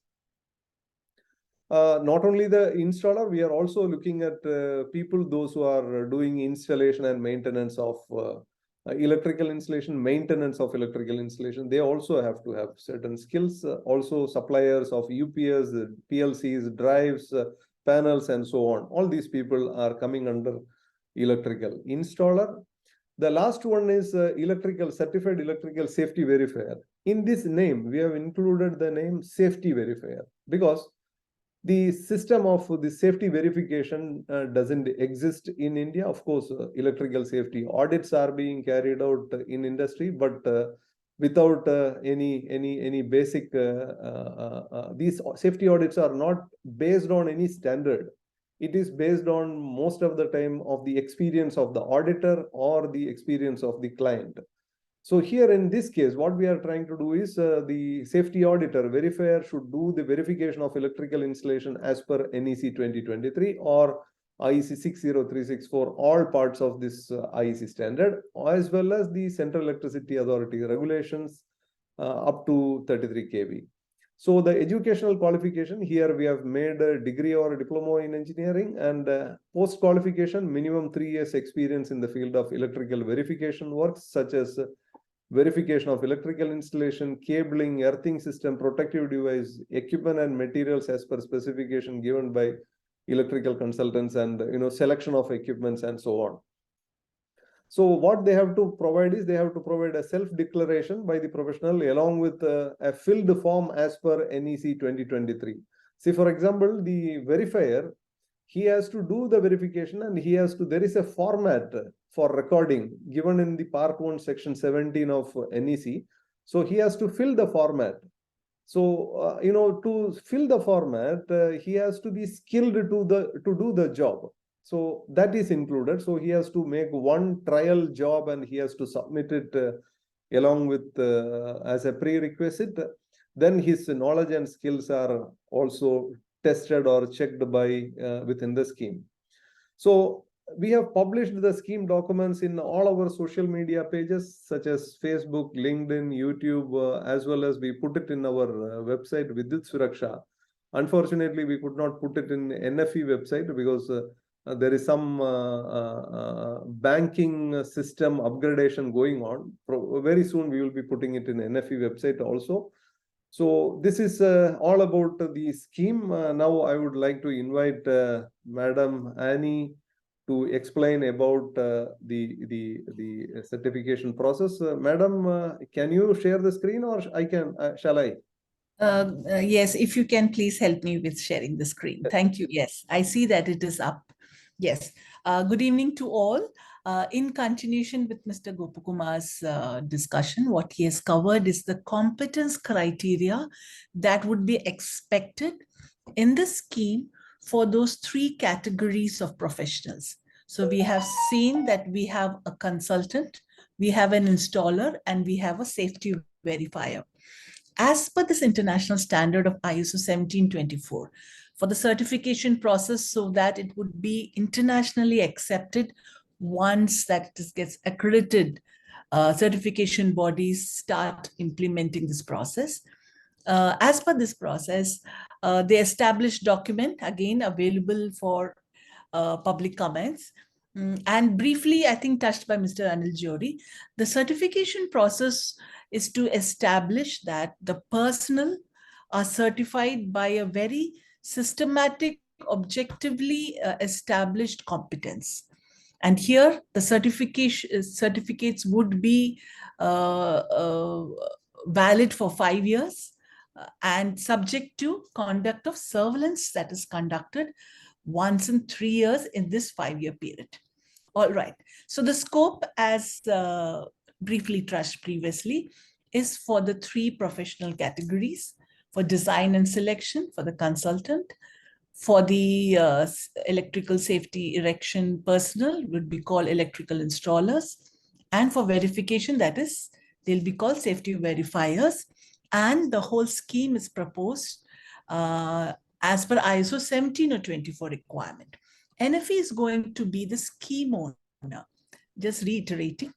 Not only the installer, we are also looking at people, those who are doing installation and maintenance of electrical installation, maintenance of electrical installation. They also have to have certain skills. Also suppliers of UPS, PLCs, drives, panels, and so on. All these people are coming under electrical installer. The last one is certified electrical safety verifier. In this name, we have included the name safety verifier, because The system of the safety verification doesn't exist in India. Of course, electrical safety audits are being carried out in industry, but without any basic. These safety audits are not based on any standard. It is based on most of the time of the experience of the auditor or the experience of the client. So here in this case, what we are trying to do is the safety auditor verifier should do the verification of electrical installation as per NEC 2023 or IEC 60364 for all parts of this IEC standard, as well as the Central Electricity Authority regulations up to 33 kV. So the educational qualification here, we have made a degree or a diploma in engineering, and post qualification minimum 3 years experience in the field of electrical verification works such as verification of electrical installation, cabling, earthing system, protective device, equipment and materials as per specification given by electrical consultants, and selection of equipments and so on. So what they have to provide is they have to provide a self-declaration by the professional along with a filled form as per NEC 2023. See, for example, the verifier, he has to do the verification and there is a format for recording given in the part 1 section 17 of NEC. So he has to fill the format. So, to fill the format, he has to be skilled to do the job. So that is included. So he has to make one trial job and he has to submit it along with as a prerequisite. Then his knowledge and skills are also tested or checked by within the scheme. So we have published the scheme documents in all our social media pages such as Facebook, LinkedIn, YouTube, as well as we put it in our website Vidyut Suraksha. Unfortunately, we could not put it in NFE website because there is some banking system upgradation going on. Very soon we will be putting it in NFE website also. So this is all about the scheme. Now I would like to invite Madam Annie to explain about the certification process. Madam, can you share the screen or shall I? Yes, if you can please help me with sharing the screen. Thank you. Yes, I see that it is up. Yes. Good evening to all. In continuation with Mr. Gopakumar's discussion, what he has covered is the competence criteria that would be expected in the scheme for those 3 categories of professionals. So we have seen that we have a consultant, we have an installer, and we have a safety verifier. As per this international standard of ISO 1724, for the certification process so that it would be internationally accepted once that it gets accredited, certification bodies start implementing this process. As per this process, the established document, again, available for public comments. And briefly, I think touched by Mr. Anil Johri, the certification process is to establish that the personnel are certified by a very systematic, objectively established competence. And here the certificates would be valid for 5 years and subject to conduct of surveillance that is conducted once in 3 years in this 5-year period. All right. So the scope, as briefly touched previously, is for the 3 professional categories: for design and selection, for the consultant, for the electrical safety erection personnel would be called electrical installers, and for verification, that is, they'll be called safety verifiers. And the whole scheme is proposed as per ISO 17/24 requirement. NFE is going to be the scheme owner. Just reiterating,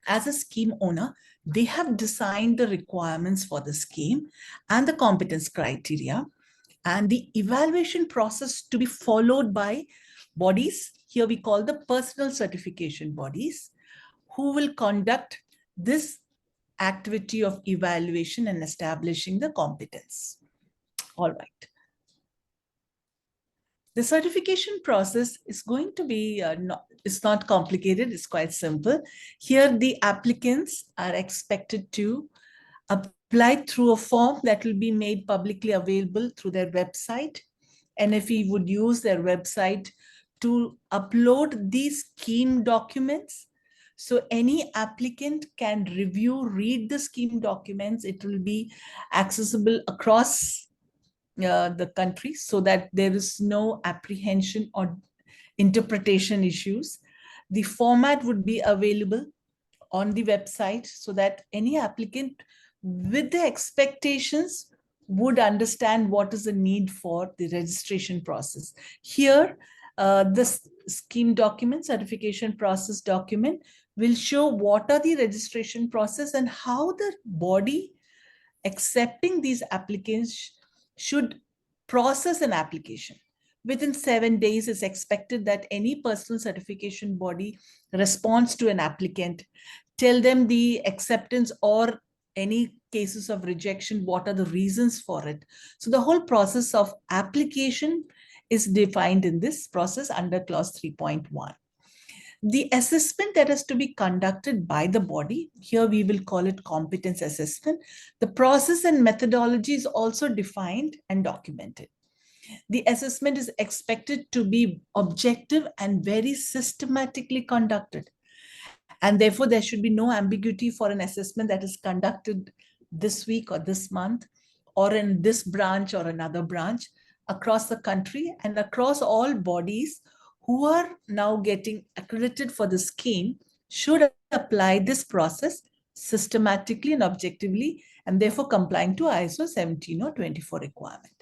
as a scheme owner, they have designed the requirements for the scheme and the competence criteria and the evaluation process to be followed by bodies. Here we call the personal certification bodies, who will conduct this activity of evaluation and establishing the competence. All right. The certification process is going to be, it's not complicated, it's quite simple. Here the applicants are expected to applied through a form that will be made publicly available through their website. NFE would use their website to upload these scheme documents. So any applicant can review, read the scheme documents. It will be accessible across the country so that there is no apprehension or interpretation issues. The format would be available on the website so that any applicant with the expectations would understand what is the need for the registration process. Here, this scheme document, certification process document, will show what are the registration process and how the body accepting these applicants should process an application. Within 7 days, it's expected that any personal certification body responds to an applicant, tell them the acceptance or any cases of rejection, what are the reasons for it. So the whole process of application is defined in this process under clause 3.1. The assessment that has to be conducted by the body, here we will call it competence assessment. The process and methodology is also defined and documented. The assessment is expected to be objective and very systematically conducted. And therefore, there should be no ambiguity for an assessment that is conducted this week or this month, or in this branch or another branch across the country and across all bodies who are now getting accredited for the scheme should apply this process systematically and objectively, and therefore complying to ISO 17024 requirement.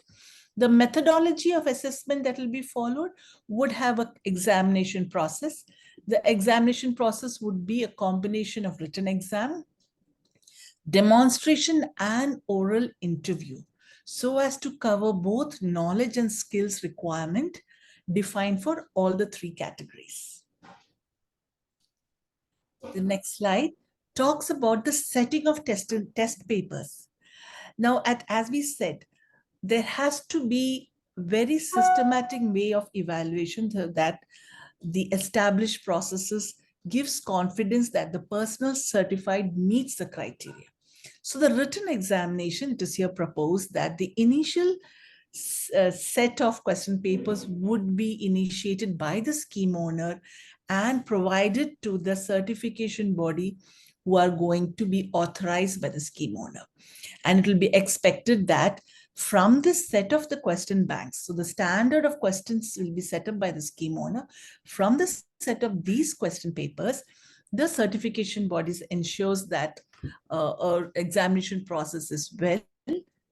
The methodology of assessment that will be followed would have an examination process. The examination process would be a combination of written exam, demonstration, and oral interview, so as to cover both knowledge and skills requirement defined for all the three categories. The next slide talks about the setting of test papers. Now, as we said, there has to be very systematic way of evaluation so that the established processes gives confidence that the personal certified meets the criteria. So the written examination, it is here proposed that the initial set of question papers would be initiated by the scheme owner and provided to the certification body who are going to be authorized by the scheme owner. And it will be expected that from this set of the question banks, so the standard of questions will be set up by the scheme owner. From the set of these question papers, the certification bodies ensures that our examination process is well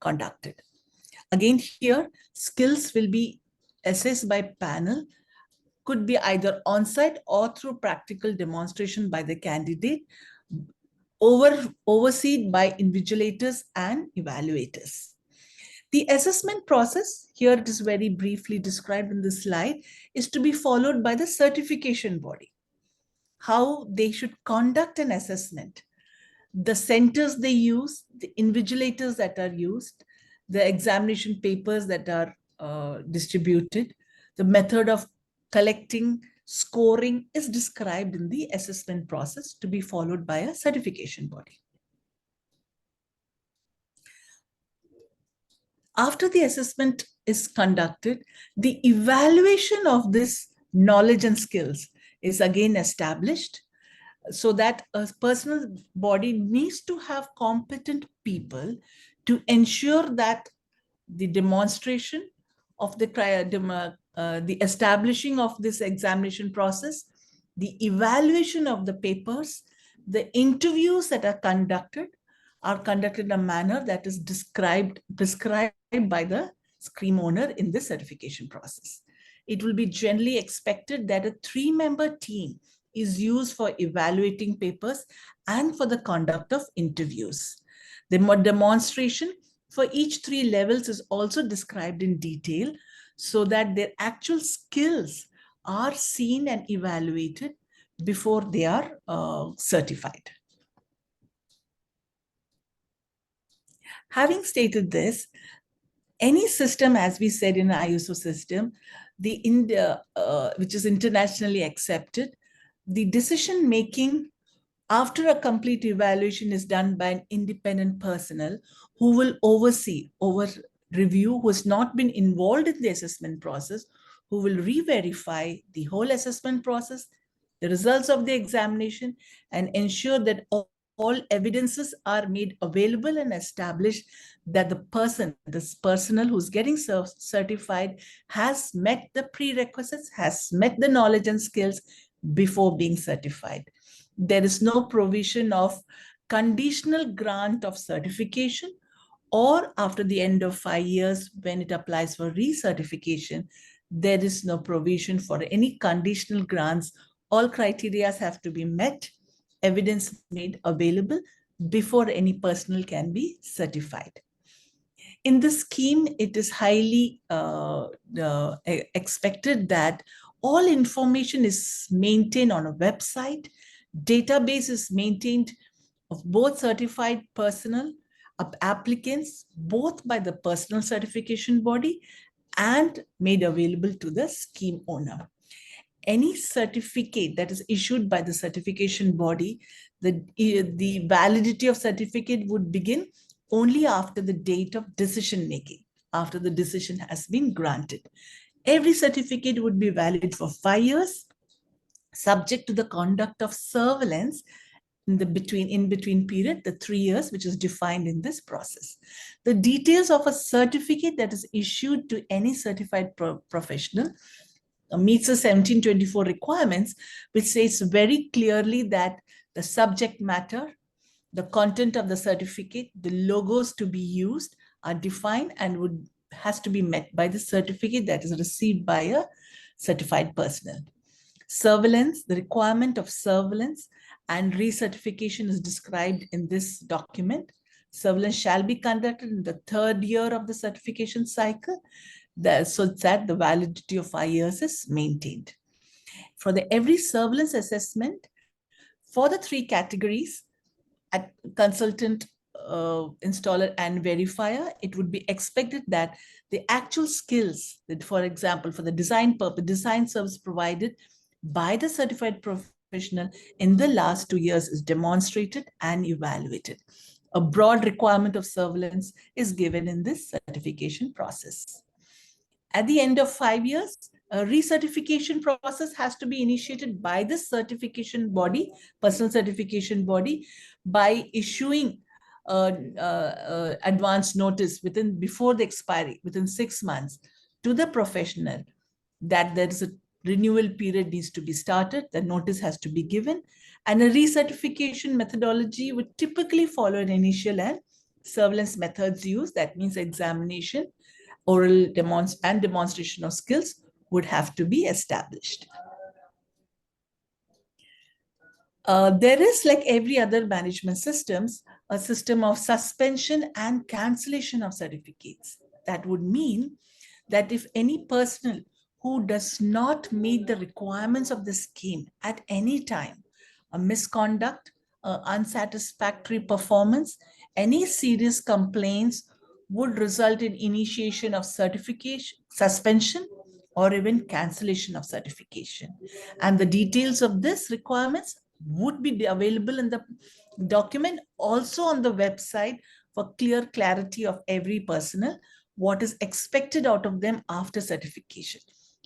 conducted. Again, here, skills will be assessed by panel, could be either on-site or through practical demonstration by the candidate, overseen by invigilators and evaluators. The assessment process, here it is very briefly described in this slide, is to be followed by the certification body. How they should conduct an assessment, the centers they use, the invigilators that are used, the examination papers that are distributed, the method of collecting, scoring is described in the assessment process to be followed by a certification body. After the assessment is conducted, the evaluation of this knowledge and skills is again established so that a personal body needs to have competent people to ensure that the demonstration of the establishing of this examination process, the evaluation of the papers, the interviews that are conducted in a manner that is prescribed by the scheme owner in the certification process. It will be generally expected that a 3-member team is used for evaluating papers and for the conduct of interviews. The demonstration for each 3 levels is also described in detail so that their actual skills are seen and evaluated before they are certified. Having stated this, any system, as we said in an ISO system, which is internationally accepted, the decision making After a complete evaluation is done by an independent personnel who will oversee, review, who has not been involved in the assessment process, who will re-verify the whole assessment process, the results of the examination, and ensure that all evidences are made available and established that this personnel who's getting certified has met the prerequisites, has met the knowledge and skills before being certified. There is no provision of conditional grant of certification, or after the end of 5 years when it applies for recertification, there is no provision for any conditional grants. All criteria have to be met, evidence made available before any personnel can be certified. In this scheme, it is highly expected that all information is maintained on a website. Database is maintained of both certified personnel, applicants, both by the personal certification body and made available to the scheme owner. Any certificate that is issued by the certification body, the validity of certificate would begin only after the date of decision making, after the decision has been granted. Every certificate would be valid for 5 years, subject to the conduct of surveillance in between period, the 3 years, which is defined in this process. The details of a certificate that is issued to any certified professional meets the 1724 requirements, which says very clearly that the subject matter, the content of the certificate, the logos to be used are defined and has to be met by the certificate that is received by a certified personnel. Surveillance, the requirement of surveillance and recertification is described in this document. Surveillance shall be conducted in the 3rd year of the certification cycle, so that the validity of 5 years is maintained. For every surveillance assessment, for the 3 categories, at consultant, installer, and verifier, it would be expected that the actual skills that, for example, for the design service provided by the certified professional in the last 2 years is demonstrated and evaluated. A broad requirement of surveillance is given in this certification process. At the end of 5 years, a recertification process has to be initiated by the certification body, personal certification body, by issuing advance notice before the expiry, within 6 months, to the professional that there is a renewal period needs to be started, the notice has to be given, and a recertification methodology would typically follow an initial and surveillance methods used. That means examination, oral demonstration of skills would have to be established. There is, like every other management systems, a system of suspension and cancellation of certificates. That would mean that if any personnel who does not meet the requirements of the scheme at any time, a misconduct, unsatisfactory performance, any serious complaints would result in initiation of certification, suspension, or even cancellation of certification. And the details of this requirements would be available in the document, also on the website, for clear clarity of every personnel, what is expected out of them after certification.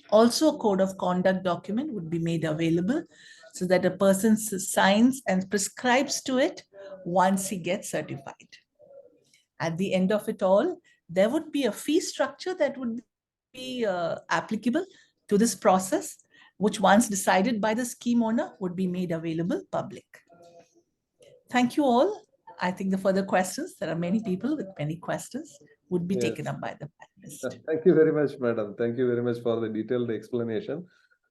Also, a code of conduct document would be made available so that a person signs and prescribes to it once he gets certified. At the end of it all, there would be a fee structure that would be applicable to this process, which once decided by the scheme owner would be made available public. Thank you all. I think the further questions, there are many people with many questions, would be taken up by the panelists. Thank you very much, madam. Thank you very much for the detailed explanation.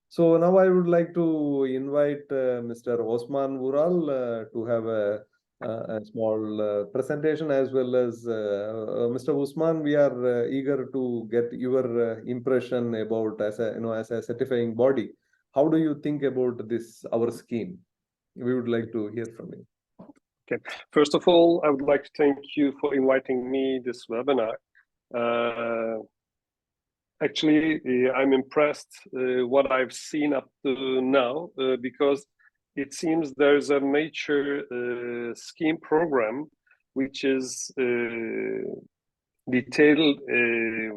So now I would like to invite Mr. Osman Vural to have a small presentation, as well as Mr. Usman. We are eager to get your impression about, as a certifying body. How do you think about this, our scheme? We would like to hear from you. Okay. First of all, I would like to thank you for inviting me this webinar. Actually, I'm impressed what I've seen up to now, because it seems there's a major scheme program which is detailed,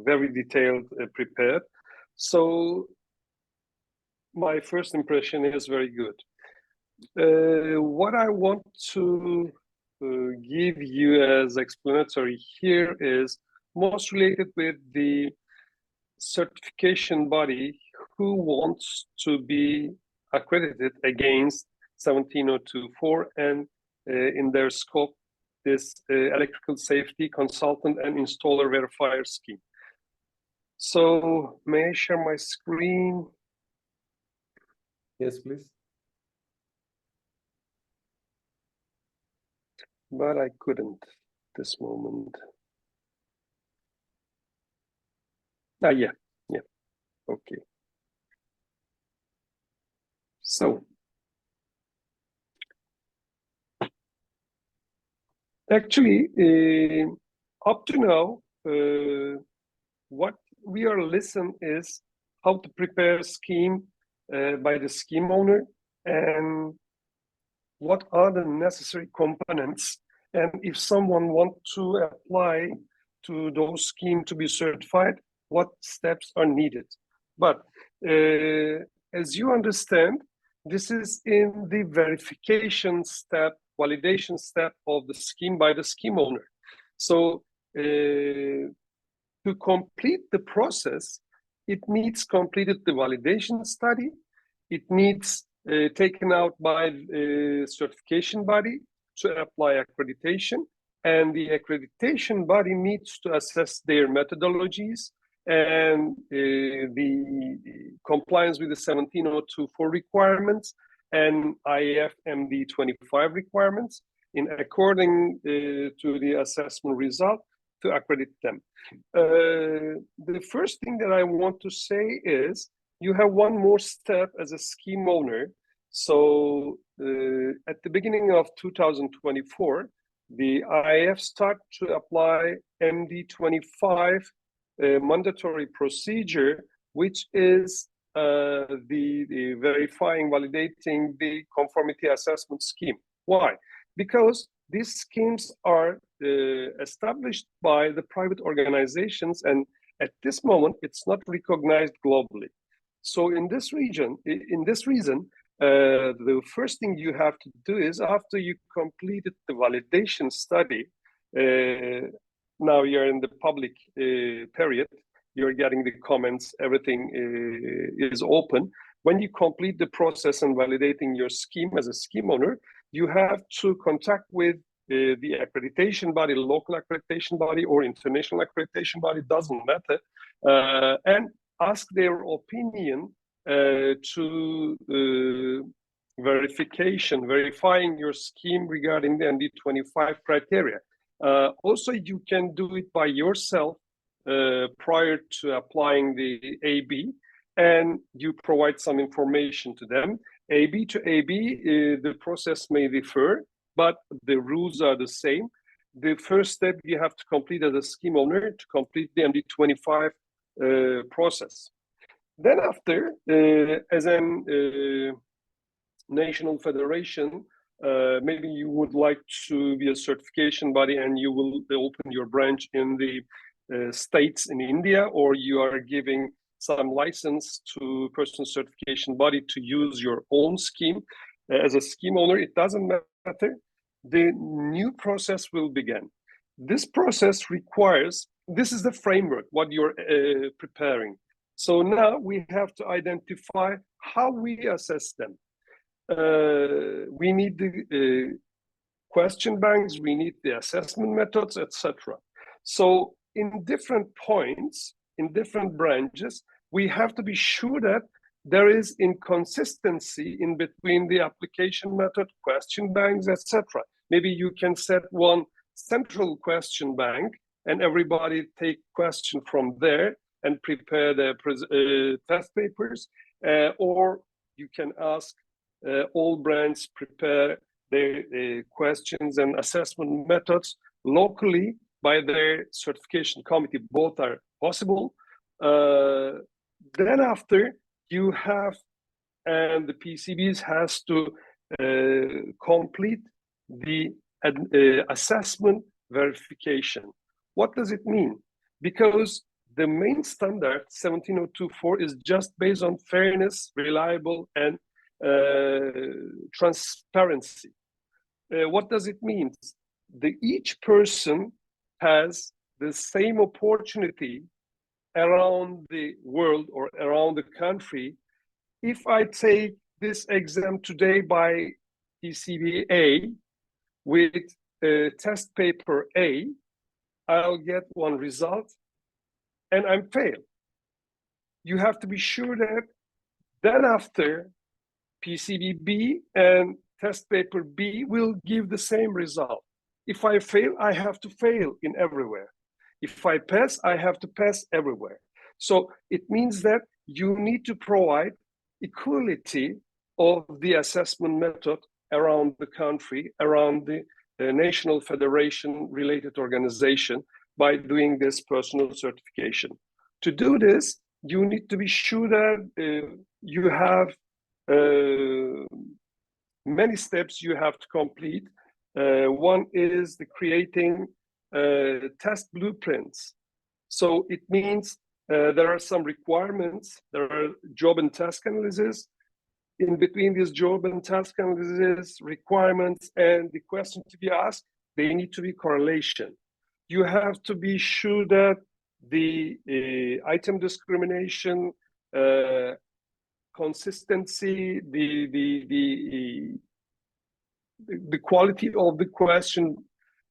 very detailed, prepared. So my first impression is very good. What I want to give you as explanatory here is most related with the certification body who wants to be accredited against 17024 and in their scope this electrical safety consultant and installer verifier scheme. So may I share my screen? Yes, please. But I couldn't this moment. Yeah, okay. So actually, up to now, what we are listening is how to prepare a scheme by the scheme owner and what are the necessary components. And if someone wants to apply to those schemes to be certified, what steps are needed. But as you understand, this is in the verification step, validation step of the scheme by the scheme owner. So to complete the process, it needs completed the validation study. It needs taken out by certification body to apply accreditation, and the accreditation body needs to assess their methodologies and the compliance with the 17024 requirements and IAF MD 25 requirements in according to the assessment result to accredit them. The first thing that I want to say is you have one more step as a scheme owner. So at the beginning of 2024, the IAF start to apply MD25 mandatory procedure, which is the verifying, validating the conformity assessment scheme. Why? Because these schemes are established by the private organizations, and at this moment, it's not recognized globally. So in this reason, the first thing you have to do is after you completed the validation study, now you're in the public period, you're getting the comments, everything is open. When you complete the process and validating your scheme as a scheme owner, you have to contact with the accreditation body, local accreditation body or international accreditation body, doesn't matter, and ask their opinion to verifying your scheme regarding the MD25 criteria. Also, you can do it by yourself prior to applying the AB, and you provide some information to them. AB to AB, the process may differ, but the rules are the same. The first step you have to complete as a scheme owner to complete the MD25 process. Then after, as a national federation, maybe you would like to be a certification body and you will open your branch in the states in India, or you are giving some license to person certification body to use your own scheme as a scheme owner, it doesn't matter. The new process will begin. This process requires, this is the framework, what you're preparing. So now we have to identify how we assess them. We need the question banks, we need the assessment methods, etc. So in different points, in different branches, we have to be sure that there is inconsistency in between the application method, question banks, etc. Maybe you can set one central question bank and everybody take question from there and prepare their test papers, or you can ask all branches prepare their questions and assessment methods locally by their certification committee. Both are possible. Then after you have, and the PCBs has to complete the assessment verification. What does it mean? Because the main standard 17024 is just based on fairness, reliable, and transparency. What does it mean? Each person has the same opportunity around the world or around the country. If I take this exam today by PCB A with test paper A, I'll get one result and I'm failed. You have to be sure that then after PCB B and test paper B will give the same result. If I fail, I have to fail in everywhere. If I pass, I have to pass everywhere. So it means that you need to provide equality of the assessment method around the country, around the national federation related organization by doing this personal certification. To do this, you need to be sure that you have many steps you have to complete. One is the creating test blueprints. So it means there are some requirements, there are job and task analysis. In between these job and task analysis requirements and the question to be asked, they need to be correlation. You have to be sure that the item discrimination, consistency, the quality of the question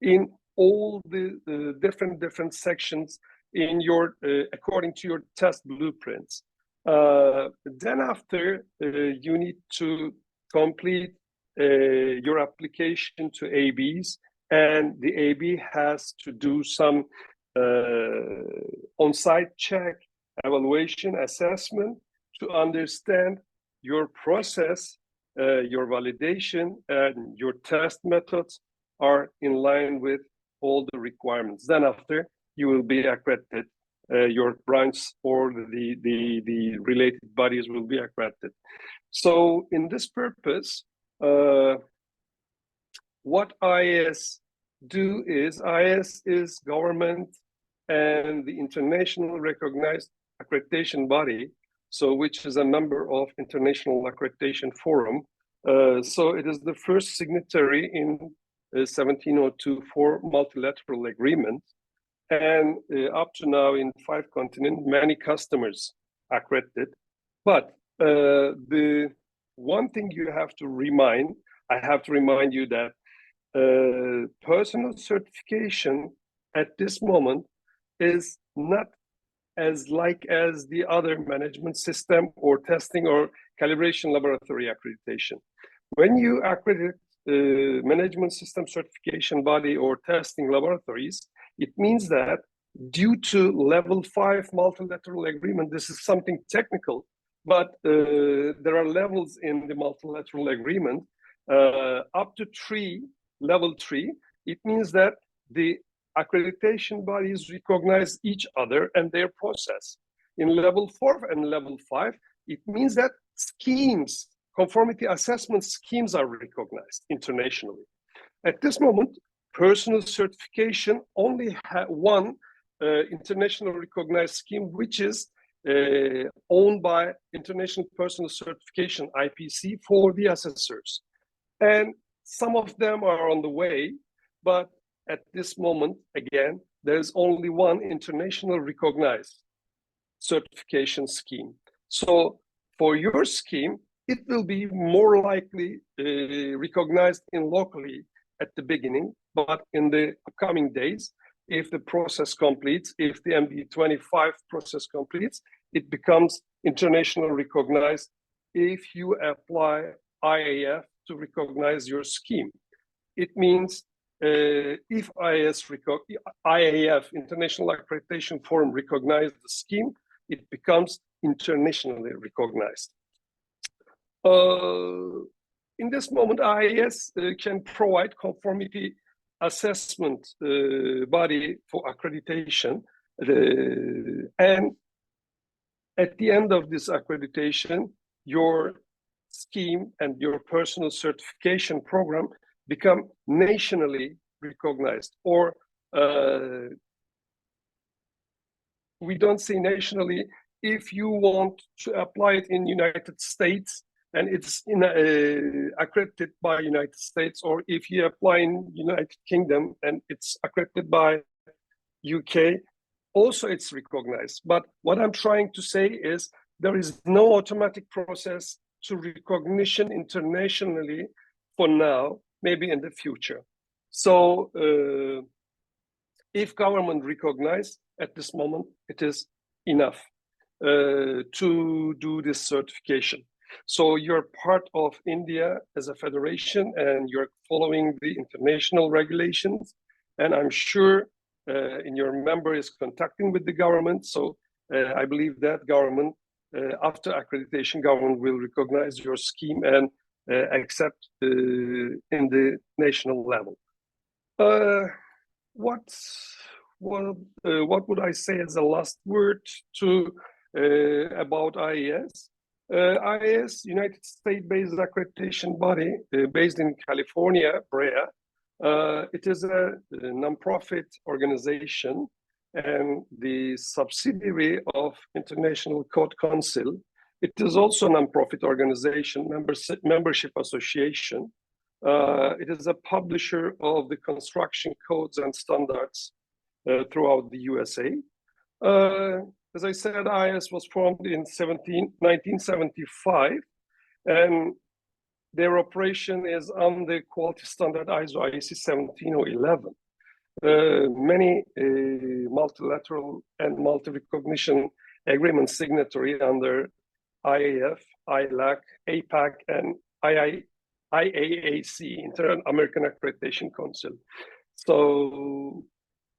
in all the different sections in your according to your test blueprints. Then after you need to complete your application to ABs, and the AB has to do some on-site check, evaluation, assessment to understand your process, your validation, and your test methods are in line with all the requirements. Then after, you will be accredited. Your branch or the related bodies will be accredited. So in this purpose, what IAS do is, IAS is government and the international recognized accreditation body, so which is a member of International Accreditation Forum. So it is the first signatory in 17024 multilateral agreement. And up to now in 5 continents, many customers accredited. But the one thing you have to remind, I have to remind you that personal certification at this moment is not as like as the other management system or testing or calibration laboratory accreditation. When you accredit management system certification body or testing laboratories, it means that due to level 5 multilateral agreement, this is something technical, but there are levels in the multilateral agreement up to level 3. It means that the accreditation bodies recognize each other and their process. In level 4 and level 5, it means that schemes, conformity assessment schemes are recognized internationally. At this moment, personal certification only has one international recognized scheme, which is owned by International Personal Certification, IPC, for the assessors. And some of them are on the way, but at this moment, again, there's only one international recognized certification scheme. So for your scheme, it will be more likely recognized in locally at the beginning, but in the upcoming days, if the process completes, if the MD25 process completes, it becomes internationally recognized if you apply IAF to recognize your scheme. It means if IAF, International Accreditation Forum, recognizes the scheme, it becomes internationally recognized. In this moment, IAS can provide conformity assessment body for accreditation. And at the end of this accreditation, your scheme and your personal certification program become nationally recognized, or we don't say nationally. If you want to apply it in United States and it's accredited by United States, or if you apply in United Kingdom and it's accredited by UK, also it's recognized. But what I'm trying to say is there is no automatic process to recognition internationally for now, maybe in the future. So if government recognize at this moment, it is enough to do this certification. So you're part of India as a federation and you're following the international regulations. And I'm sure in your member is contacting with the government. So I believe that government, after accreditation, government will recognize your scheme and accept in the national level. What would I say as a last word to about IAS? IAS, United States-based accreditation body based in California, Brea. It is a non-profit organization and the subsidiary of International Code Council. It is also a non-profit organization, membership association. It is a publisher of the construction codes and standards throughout the USA. As I said, IAS was formed in 1975, and their operation is on the quality standard ISO IEC 17011. Many multilateral and multi-recognition agreement signatory under IAF, ILAC, APAC, and IAAC, Inter-American Accreditation Council. So,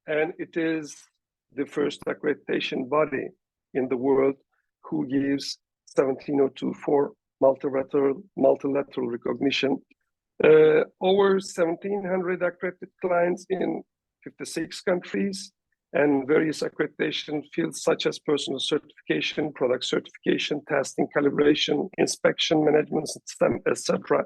and it is the first accreditation body in the world who gives 17002 for multilateral recognition. Over 1,700 accredited clients in 56 countries and various accreditation fields such as personal certification, product certification, testing, calibration, inspection, management system, etc.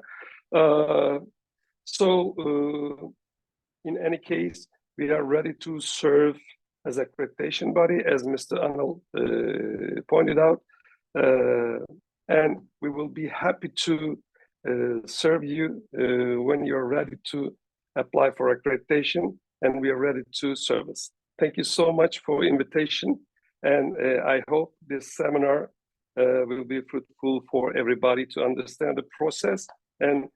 In any case, we are ready to serve as accreditation body, as Mr. Anil pointed out, and we will be happy to serve you when you're ready to apply for accreditation, and we are ready to service. Thank you so much for invitation, and I hope this seminar will be fruitful for everybody to understand the process and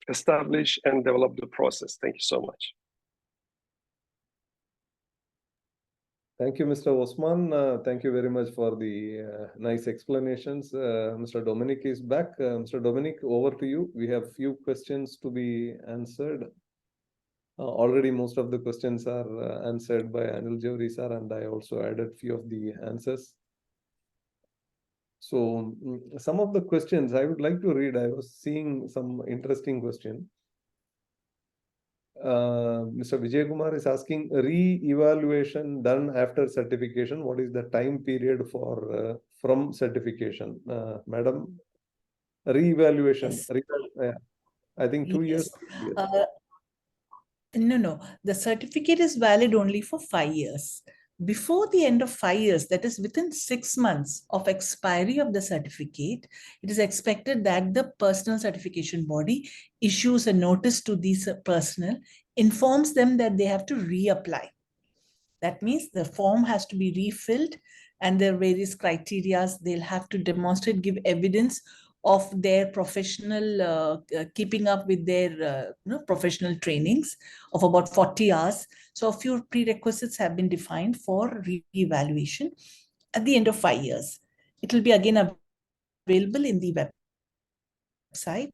establish and develop the process. Thank you so much. Thank you, Mr. Osman. Thank you very much for the nice explanations. Mr. Dominic is back. Mr. Dominic, over to you. We have few questions to be answered. Already most of the questions are answered by Anil Jawhari sir, and I also added few of the answers. So some of the questions I would like to read. I was seeing some interesting question. Mr. Vijay Kumar is asking, re-evaluation done after certification. What is the time period for from certification? Madam, re-evaluation. Yes. I think 2 years. No. The certificate is valid only for 5 years. Before the end of 5 years, that is within 6 months of expiry of the certificate, it is expected that the personal certification body issues a notice to these personnel, informs them that they have to reapply. That means the form has to be refilled and there are various criteria. They'll have to demonstrate, give evidence of their professional, keeping up with their professional trainings of about 40 hours. So a few prerequisites have been defined for re-evaluation at the end of 5 years. It will be again available in the website.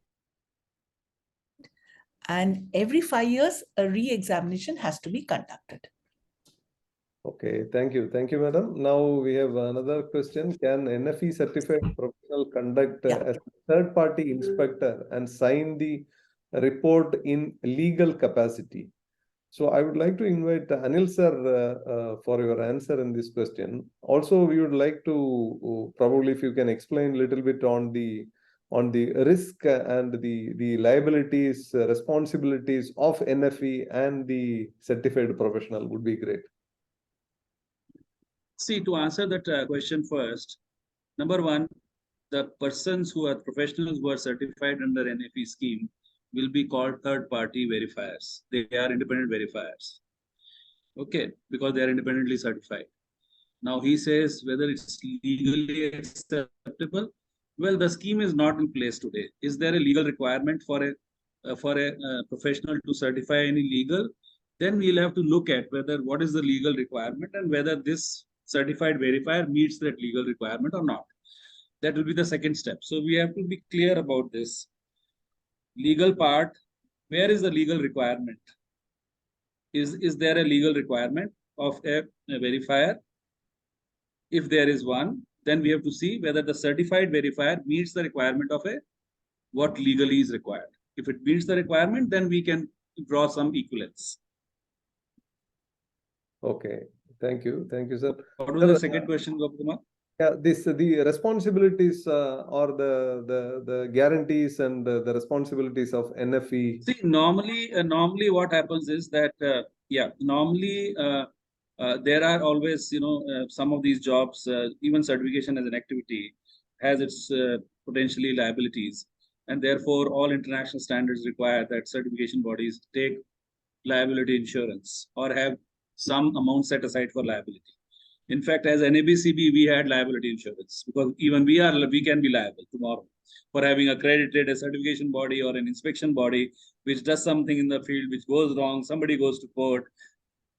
And every 5 years, a re-examination has to be conducted. Okay, thank you. Thank you, madam. Now we have another question. Can NFE certified professional conduct as a third-party inspector and sign the report in legal capacity? So I would like to invite Anil sir for your answer in this question. Also, we would like to probably if you can explain a little bit on the risk and the liabilities, responsibilities of NFE and the certified professional would be great. See, to answer that question first, number one, the persons who are professionals who are certified under NFE scheme will be called third-party verifiers. They are independent verifiers. Okay, because they are independently certified. Now he says whether it's legally acceptable. Well, the scheme is not in place today. Is there a legal requirement for a professional to certify any legal? Then we'll have to look at whether what is the legal requirement and whether this certified verifier meets that legal requirement or not. That will be the second step. So we have to be clear about this. Legal part, where is the legal requirement? Is there a legal requirement of a verifier? If there is one, then we have to see whether the certified verifier meets the requirement of what legally is required. If it meets the requirement, then we can draw some equivalence. Okay, thank you, sir. What was the second question, Gopal? Yeah, the responsibilities or the guarantees and the responsibilities of NFE. See, normally what happens is that normally there are always some of these jobs, even certification as an activity has its potentially liabilities, and therefore all international standards require that certification bodies take liability insurance or have some amount set aside for liability. In fact, as NABCB, we had liability insurance because even we can be liable tomorrow for having accredited a certification body or an inspection body which does something in the field which goes wrong, somebody goes to court.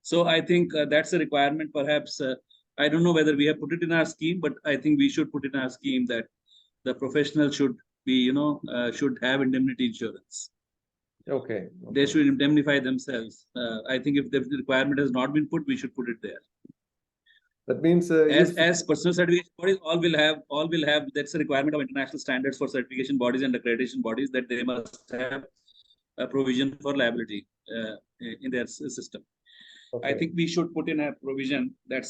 So I think that's a requirement. Perhaps I don't know whether we have put it in our scheme, but I think we should put in our scheme that the professional should be, should have indemnity insurance. Okay. They should indemnify themselves. I think if the requirement has not been put, we should put it there. That means as personal certification bodies, all will have that's a requirement of international standards for certification bodies and accreditation bodies that they must have a provision for liability in their system. Okay. I think we should put in a provision that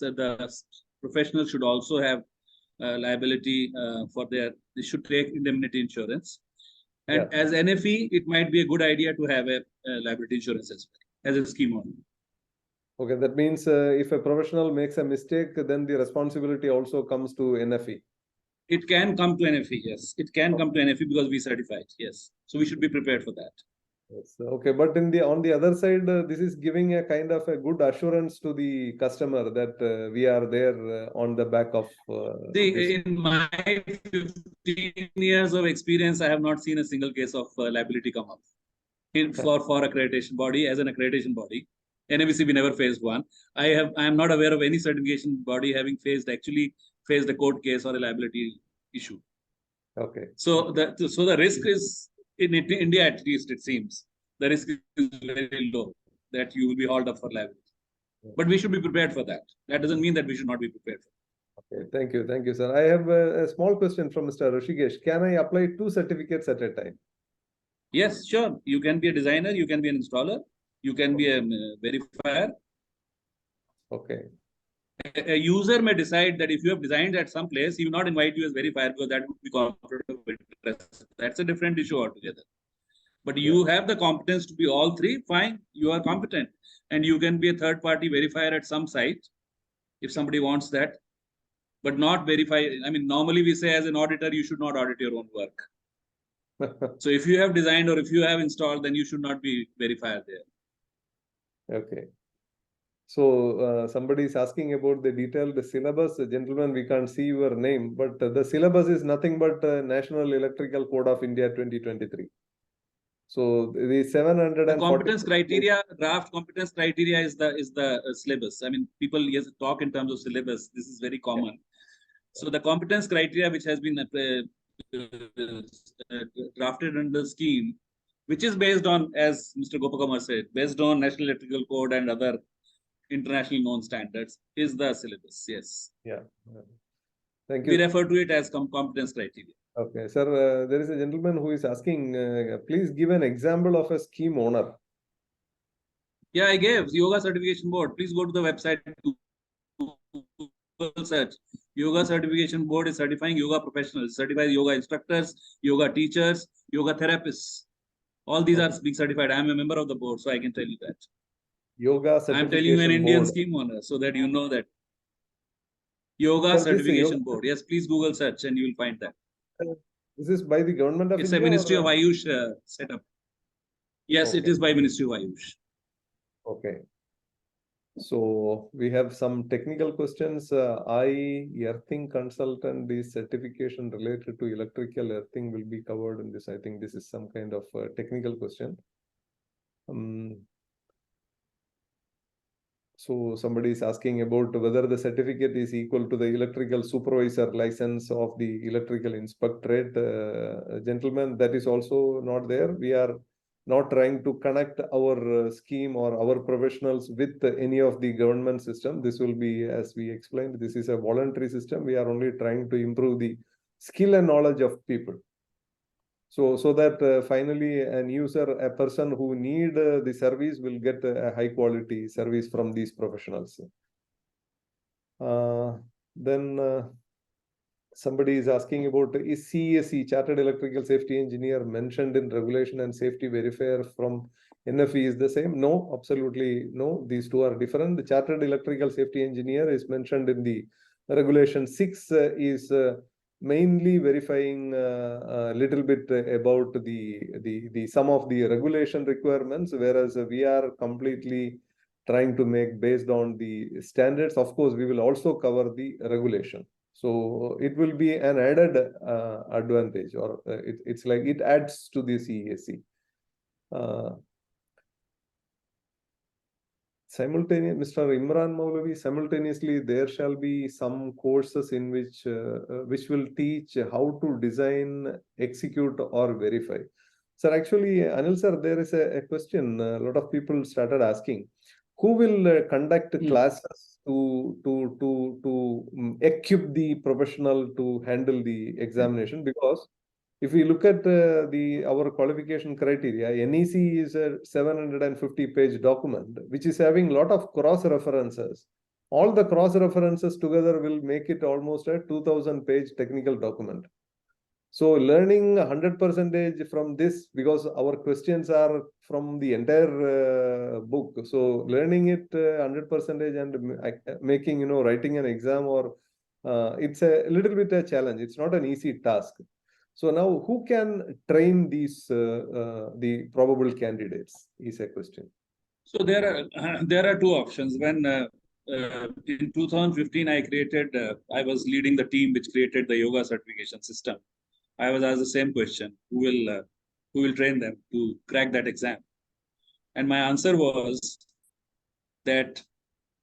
the professionals should also have liability for they should take indemnity insurance. And as NFE, it might be a good idea to have a liability insurance as well, as a scheme only. Okay, that means if a professional makes a mistake, then the responsibility also comes to NFE. It can come to NFE, yes. It can come to NFE because we certify it, yes. So we should be prepared for that. Yes. Okay, but on the other side, this is giving a kind of a good assurance to the customer that we are there on the back of. In my 15 years of experience, I have not seen a single case of liability come up for accreditation body as an accreditation body. NABCB never faced one. I am not aware of any certification body having faced a court case or a liability issue. Okay. So the risk is in India, at least it seems the risk is very low that you will be hauled up for liability. But we should be prepared for that. That doesn't mean that we should not be prepared for it. Okay, thank you, sir. I have a small question from Mr. Rishikesh. Can I apply 2 certificates at a time? Yes, sure. You can be a designer, you can be an installer, you can be a verifier. Okay. A user may decide that if you have designed at some place, he will not invite you as verifier because that would be conflict of interest. That's a different issue altogether. But you have the competence to be all three, fine, you are competent. And you can be a third-party verifier at some site if somebody wants that. But not verify. I mean, normally we say as an auditor, you should not audit your own work. So if you have designed or if you have installed, then you should not be verifier there. Okay. So somebody is asking about the detailed syllabus. Gentlemen, we can't see your name, but the syllabus is nothing but National Electrical Code of India 2023. So the 740 the competence criteria, draft competence criteria is the syllabus. I mean, people talk in terms of syllabus. This is very common. So the competence criteria which has been drafted under the scheme, which is based on, as Mr. Gopakumar said, based on National Electrical Code and other internationally known standards, is the syllabus. Yes. Yeah. Thank you. We refer to it as competence criteria. Okay, sir. There is a gentleman who is asking, please give an example of a scheme owner. Yeah, I gave Yoga Certification Board. Please go to the website. Google search. Yoga Certification Board is certifying yoga professionals, certifies yoga instructors, yoga teachers, yoga therapists. All these are being certified. I am a member of the board, so I can tell you that. Yoga I am telling you an Certification Indian Board. scheme owner, so that you know that. Yoga Sir, this Certification Board. Yes, please Google search and you will find that. This is by the government of It's India a Ministry or? of Ayush setup. Yes, it Okay. is by Ministry of Ayush. Okay. So we have some technical questions. Earthing consultant, the certification related to electrical earthing will be covered in this. I think this is some kind of technical question. So somebody is asking about whether the certificate is equal to the electrical supervisor license of the electrical inspectorate. Gentlemen, that is also not there. We are not trying to connect our scheme or our professionals with any of the government system. This will be, as we explained, this is a voluntary system. We are only trying to improve the skill and knowledge of people. So that finally an user, a person who need the service will get a high quality service from these professionals. Then somebody is asking about, is CSE, Chartered Electrical Safety Engineer, mentioned in regulation and safety verifier from NFE is the same? No, absolutely no. These two are different. The Chartered Electrical Safety Engineer is mentioned in the regulation 6 is mainly verifying a little bit about the some of the regulation requirements, whereas we are completely trying to make based on the standards. Of course, we will also cover the regulation. So it will be an added advantage, or it's like it adds to the CESE. Simultaneously, Mr. Imran Maulavi, simultaneously there shall be some courses in which will teach how to design, execute, or verify. Sir, actually, Anil sir, there is a question a lot of people started asking. Who will conduct classes to equip the professional to handle the examination? Because if we look at our qualification criteria, NEC is a 750-page document, which is having a lot of cross-references. All the cross-references together will make it almost a 2,000-page technical document. So learning 100% from this, because our questions are from the entire book. So learning it 100% and making, writing an exam, or it's a little bit a challenge. It's not an easy task. So now, who can train these the probable candidates? Is a question. So there are two options. When in 2015 I was leading the team which created the yoga certification system. I was asked the same question: who will train them to crack that exam? And my answer was that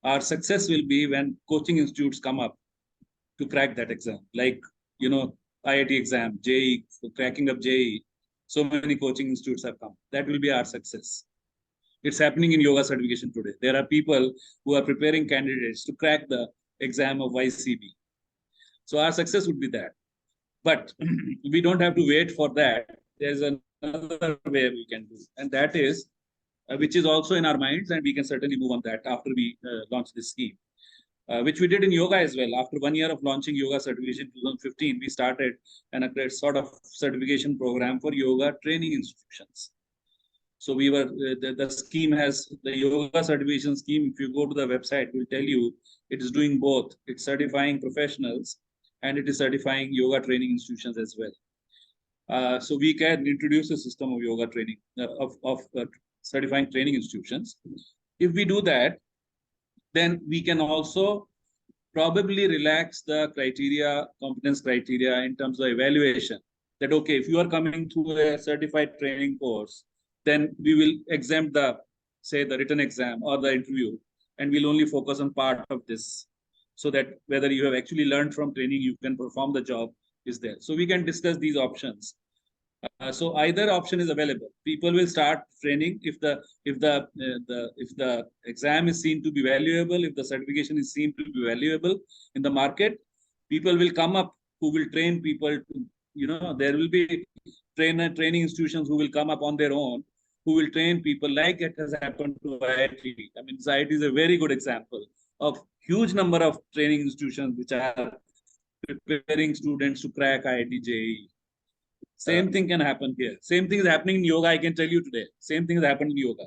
our success will be when coaching institutes come up to crack that exam, like IIT exam, JEE, cracking up JEE. So many coaching institutes have come. That will be our success. It's happening in yoga certification today. There are people who are preparing candidates to crack the exam of YCB. So our success would be that. But we don't have to wait for that. There's another way we can do, and that is, which is also in our minds, and we can certainly move on that after we launch this scheme. Which we did in yoga as well. After 1 year of launching yoga certification in 2015, we started a sort of certification program for yoga training institutions. So we were, the scheme has, the yoga certification scheme, if you go to the website, will tell you it is doing both. It's certifying professionals and it is certifying yoga training institutions as well. So we can introduce a system of yoga training, of certifying training institutions. If we do that, then we can also probably relax the criteria, competence criteria in terms of evaluation. That, okay, if you are coming to a certified training course, then we will exempt say the written exam or the interview, and we'll only focus on part of this, so that whether you have actually learned from training, you can perform the job is there. So we can discuss these options. So either option is available. People will start training if the exam is seen to be valuable, if the certification is seen to be valuable in the market. People will come up who will train people. There will be training institutions who will come up on their own, who will train people, like it has happened to IIT. I mean, IIT is a very good example of huge number of training institutions which are preparing students to crack IIT JEE. Same thing can happen here. Same thing is happening in yoga, I can tell you today. Same thing has happened in yoga.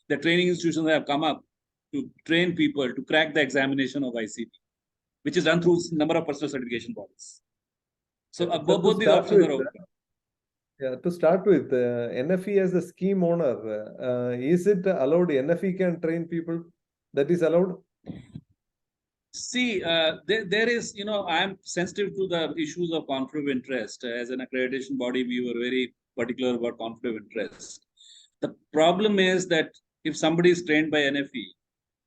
The training institutions have come up to train people to crack the examination of ICP, which is done through number of personal certification bodies. So both these options are open. Yeah, to start with, NFE as the scheme owner, is it allowed? NFE can train people? That is allowed? See, there is, I'm sensitive to the issues of conflict of interest. As an accreditation body, we were very particular about conflict of interest. The problem is that if somebody is trained by NFE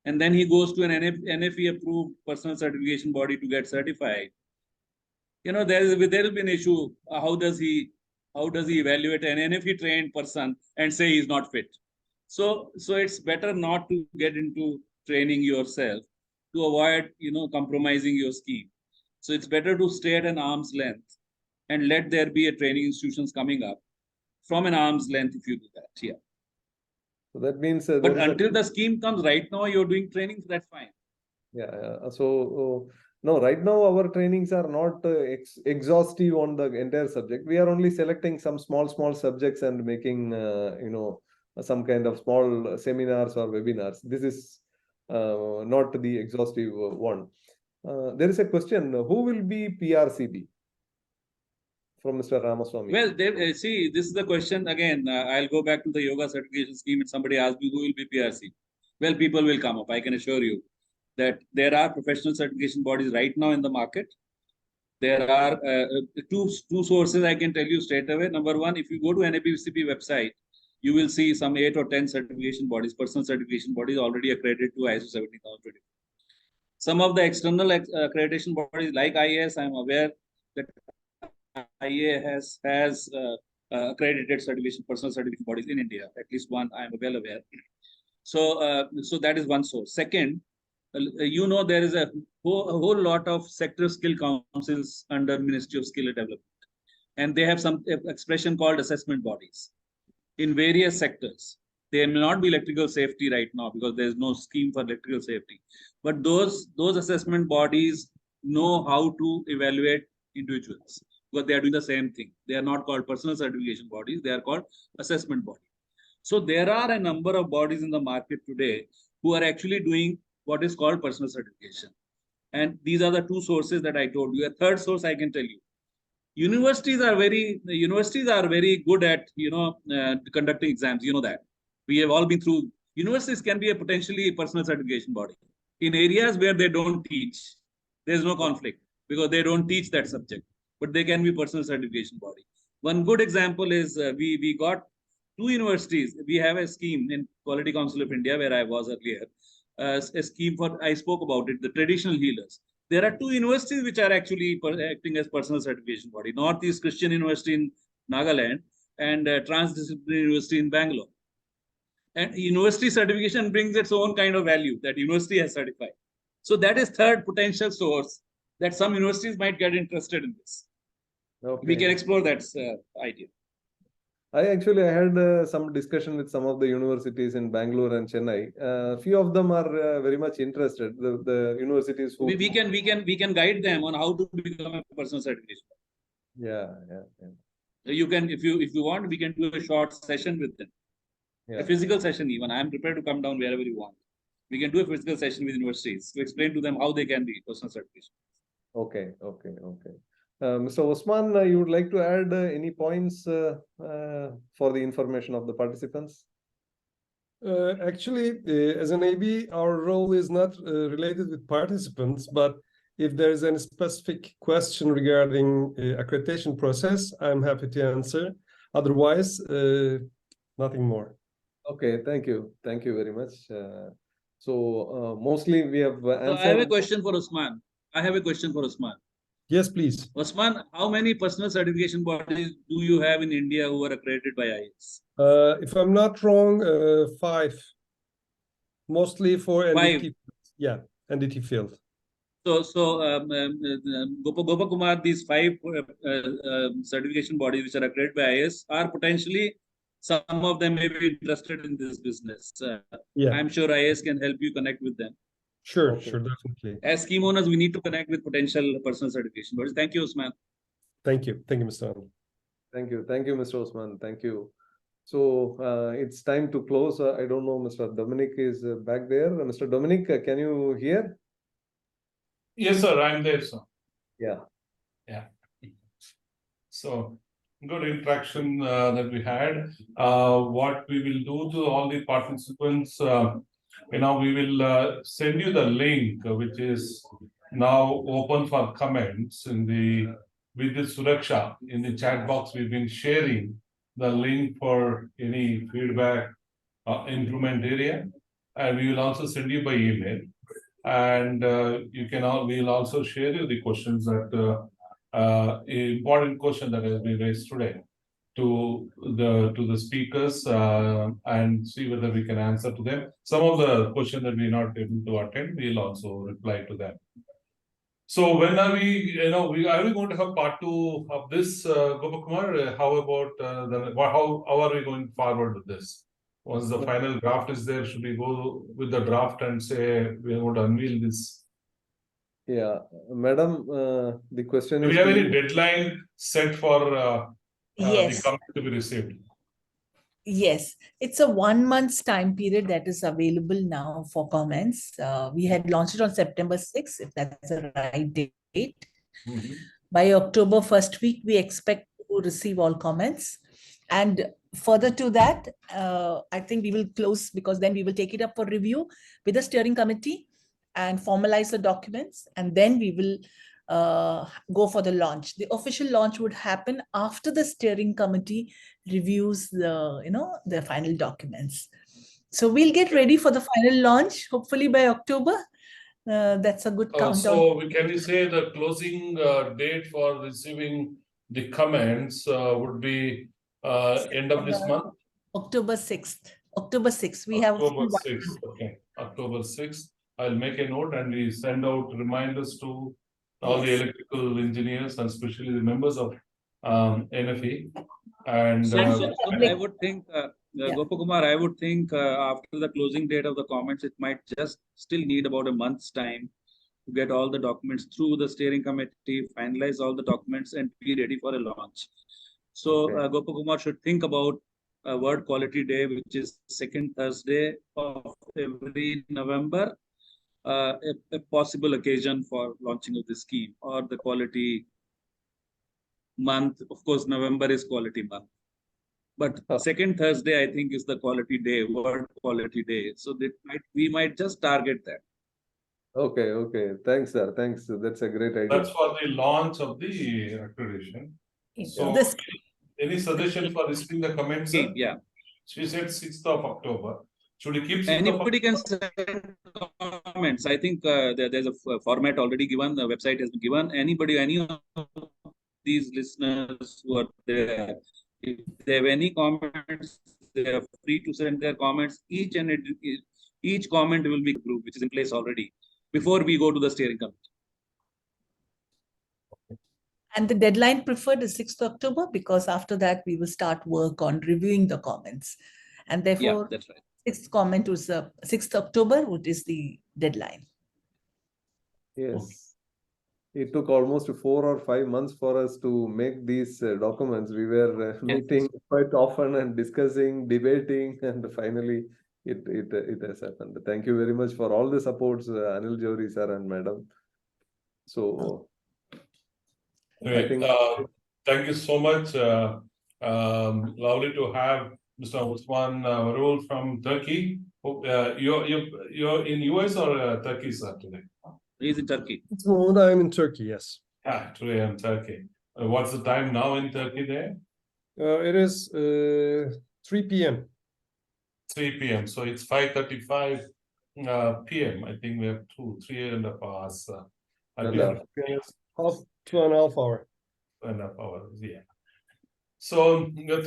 and then he goes to an NFE approved personal certification body to get certified, there will be an issue. How does he evaluate an NFE trained person and say he's not fit? So it's better not to get into training yourself to avoid, compromising your scheme. So it's better to stay at an arm's length and let there be a training institutions coming up from an arm's length if you do that. Yeah. So that means. But until the scheme comes, right now you're doing trainings, that's fine. Yeah. So no, right now our trainings are not exhaustive on the entire subject. We are only selecting some small subjects and making some kind of small seminars or webinars. This is not the exhaustive one. There is a question: who will be PRCB? From Mr. Ramaswamy. Well, see, this is the question again. I'll go back to the yoga certification scheme. And somebody asked me who will be PRC. Well, people will come up. I can assure you that there are professional certification bodies right now in the market. There are two sources I can tell you straight away. Number one, if you go to NFECP website, you will see some 8 or 10 certification bodies, personal certification bodies already accredited to ISO 17024. Some of the external accreditation bodies like IAS, I'm aware that IA has accredited certification, personal certification bodies in India. At least one, I'm well aware. So, so that is one source. Second, there is a whole lot of sector skill councils under Ministry of Skill Development, and they have some expression called assessment bodies in various sectors. There may not be electrical safety right now because there is no scheme for electrical safety, but those assessment bodies know how to evaluate individuals, because they are doing the same thing. They are not called personal certification bodies, they are called assessment bodies. So there are a number of bodies in the market today who are actually doing what is called personal certification. And these are the two sources that I told you. A third source I can tell you. Universities are very good at, conducting exams. You know that. We have all been through. Universities can be a potentially personal certification body. In areas where they don't teach, there's no conflict because they don't teach that subject. But they can be personal certification body. One good example is we got 2 universities. We have a scheme in Quality Council of India where I was earlier. A scheme for, I spoke about it, the traditional healers. There are 2 universities which are actually acting as personal certification body. Northeast Christian University in Nagaland and Transdisciplinary University in Bangalore. And university certification brings its own kind of value that university has certified. So that is third potential source that some universities might get interested in this. Okay. We can explore that idea. I had some discussion with some of the universities in Bangalore and Chennai. Few of them are very much interested. The universities who we can guide them on how to become a personal certification. Yeah. You can, if you want, we can do a short session with them. Yeah. A physical session even. I am prepared to come down wherever you want. We can do a physical session with universities to explain to them how they can be personal certification. Okay. Mr. Osman, you would like to add any points for the information of the participants? Actually, as an AB, our role is not related with participants, but if there is any specific question regarding accreditation process, I'm happy to answer. Otherwise, nothing more. Okay, thank you very much. So mostly we have answered. So I have a question for Osman. Yes, please. Osman, how many personal certification bodies do you have in India who are accredited by IAS? If I'm not wrong, 5. Mostly for NDT. Yeah, NDT field. So Gopakumar, these 5 certification bodies which are accredited by IAS are potentially some of them may be interested in this business. Yeah, I'm sure IS can help you connect with them. sure, Okay. sure, definitely. As scheme owners, we need to connect with potential personal certification bodies. Thank you, Usman. Thank you, Mr. Anil. Thank you, Mr. Osman. Thank you. So it's time to close. I don't know, Mr. Dominic is back there. Mr. Dominic, can you hear? Yes, sir, I'm there, sir. Yeah. So good interaction that we had. What we will do to all the participants, we will send you the link, which is now open for comments in the with the Suraksha in the chat box. We've been sharing the link for any feedback improvement area, and we will also send you by email. And we will also share you the questions that important question that has been raised today to the speakers and see whether we can answer to them. Some of the questions that we're not able to attend, we'll also reply to them. So when are we, are we going to have part 2 of this, Gopakumar? How about how are we going forward with this? Once the final draft is there, should we go with the draft and say we are going to unveil this? Yeah, madam, the question Do is. we have any deadline set for the Yes. comment to be received? Yes, it's a 1 month's time period that is available now for comments. We had launched it on September 6th, if that's the right date. By October 1st week, we expect to receive all comments. And further to that, I think we will close, because then we will take it up for review with the steering committee and formalize the documents. And then we will go for the launch. The official launch would happen after the steering committee reviews the final documents. So we'll get ready for the final launch, hopefully by October. That's a good countdown. So can we say the closing date for receiving the comments would be end of this month? October 6th. October 6th. We have October 6th. Okay, October 6th. I'll make a note and we send out reminders to all the electrical engineers and especially the members of NFE. And So I would think, Gopakumar, I would think after the closing date of the comments, it might just still need about a month's time to get all the documents through the steering committee, finalize all the documents and be ready for a launch. So Gopakumar should think about World Quality Day, which is second Thursday of every November, a possible occasion for launching of the scheme, or the quality month. Of course, November is quality month. But second Thursday, I think, is the quality day, World Quality Day. So we might just target that. Okay. Thanks, sir. Thanks. That's a great idea. that's for the launch of the accreditation. So any suggestion for receiving the comments? Yeah. She said 6th of October. Should we keep 6th Anybody can send comments. I think there's a format already given. The website has been given. Any of these listeners who are there, if they have any comments, they are free to send their comments. Each comment will be approved, which is in place already, before we go to the steering committee. And the deadline preferred is 6th October, because after that we will start work on reviewing the comments. And therefore, that's right. 6th comment was 6th October, which is the deadline. Yes. It took almost 4 or 5 months for us to make these documents. We were meeting quite often and discussing, debating, and finally it has happened. Thank you very much for all the supports, Anil Jowri sir and madam. So Great. Thank you so much. Lovely to have Mr. Osman Varul from Turkey. You're in US or Turkey, sir, today? He's in Turkey. It's moment I'm in Turkey, yes. Today I'm in Turkey. What's the time now in Turkey there? It is 3 p.m. 3 p.m. So it's 5:35 p.m. I think we have 3.5 hours. Half 2.5 hours. 2.5 hours, yeah. So good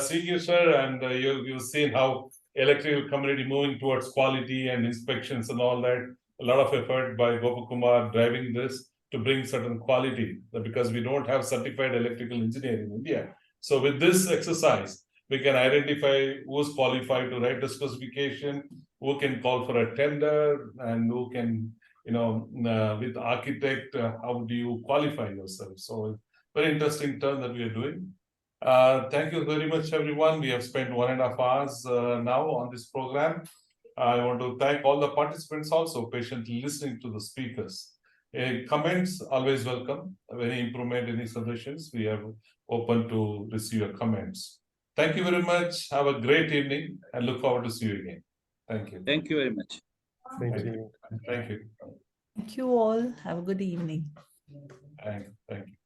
seeing you, sir. And you've seen how electrical community moving towards quality and inspections and all that. A lot of effort by Gopakumar driving this to bring certain quality, because we don't have certified electrical engineer in India. So with this exercise, we can identify who's qualified to write the specification, who can call for a tender, and who can, with architect, how do you qualify yourself? So very interesting term that we are doing. Thank you very much, everyone. We have spent 1.5 hours now on this program. I want to thank all the participants also patiently listening to the speakers. Comments always welcome. Any improvement, any suggestions, we are open to receive your comments. Thank you very much. Have a great evening and look forward to see you again. Thank you. Thank you very much. Thank you. Thank you. Thank you all. Have a good evening. Thank you.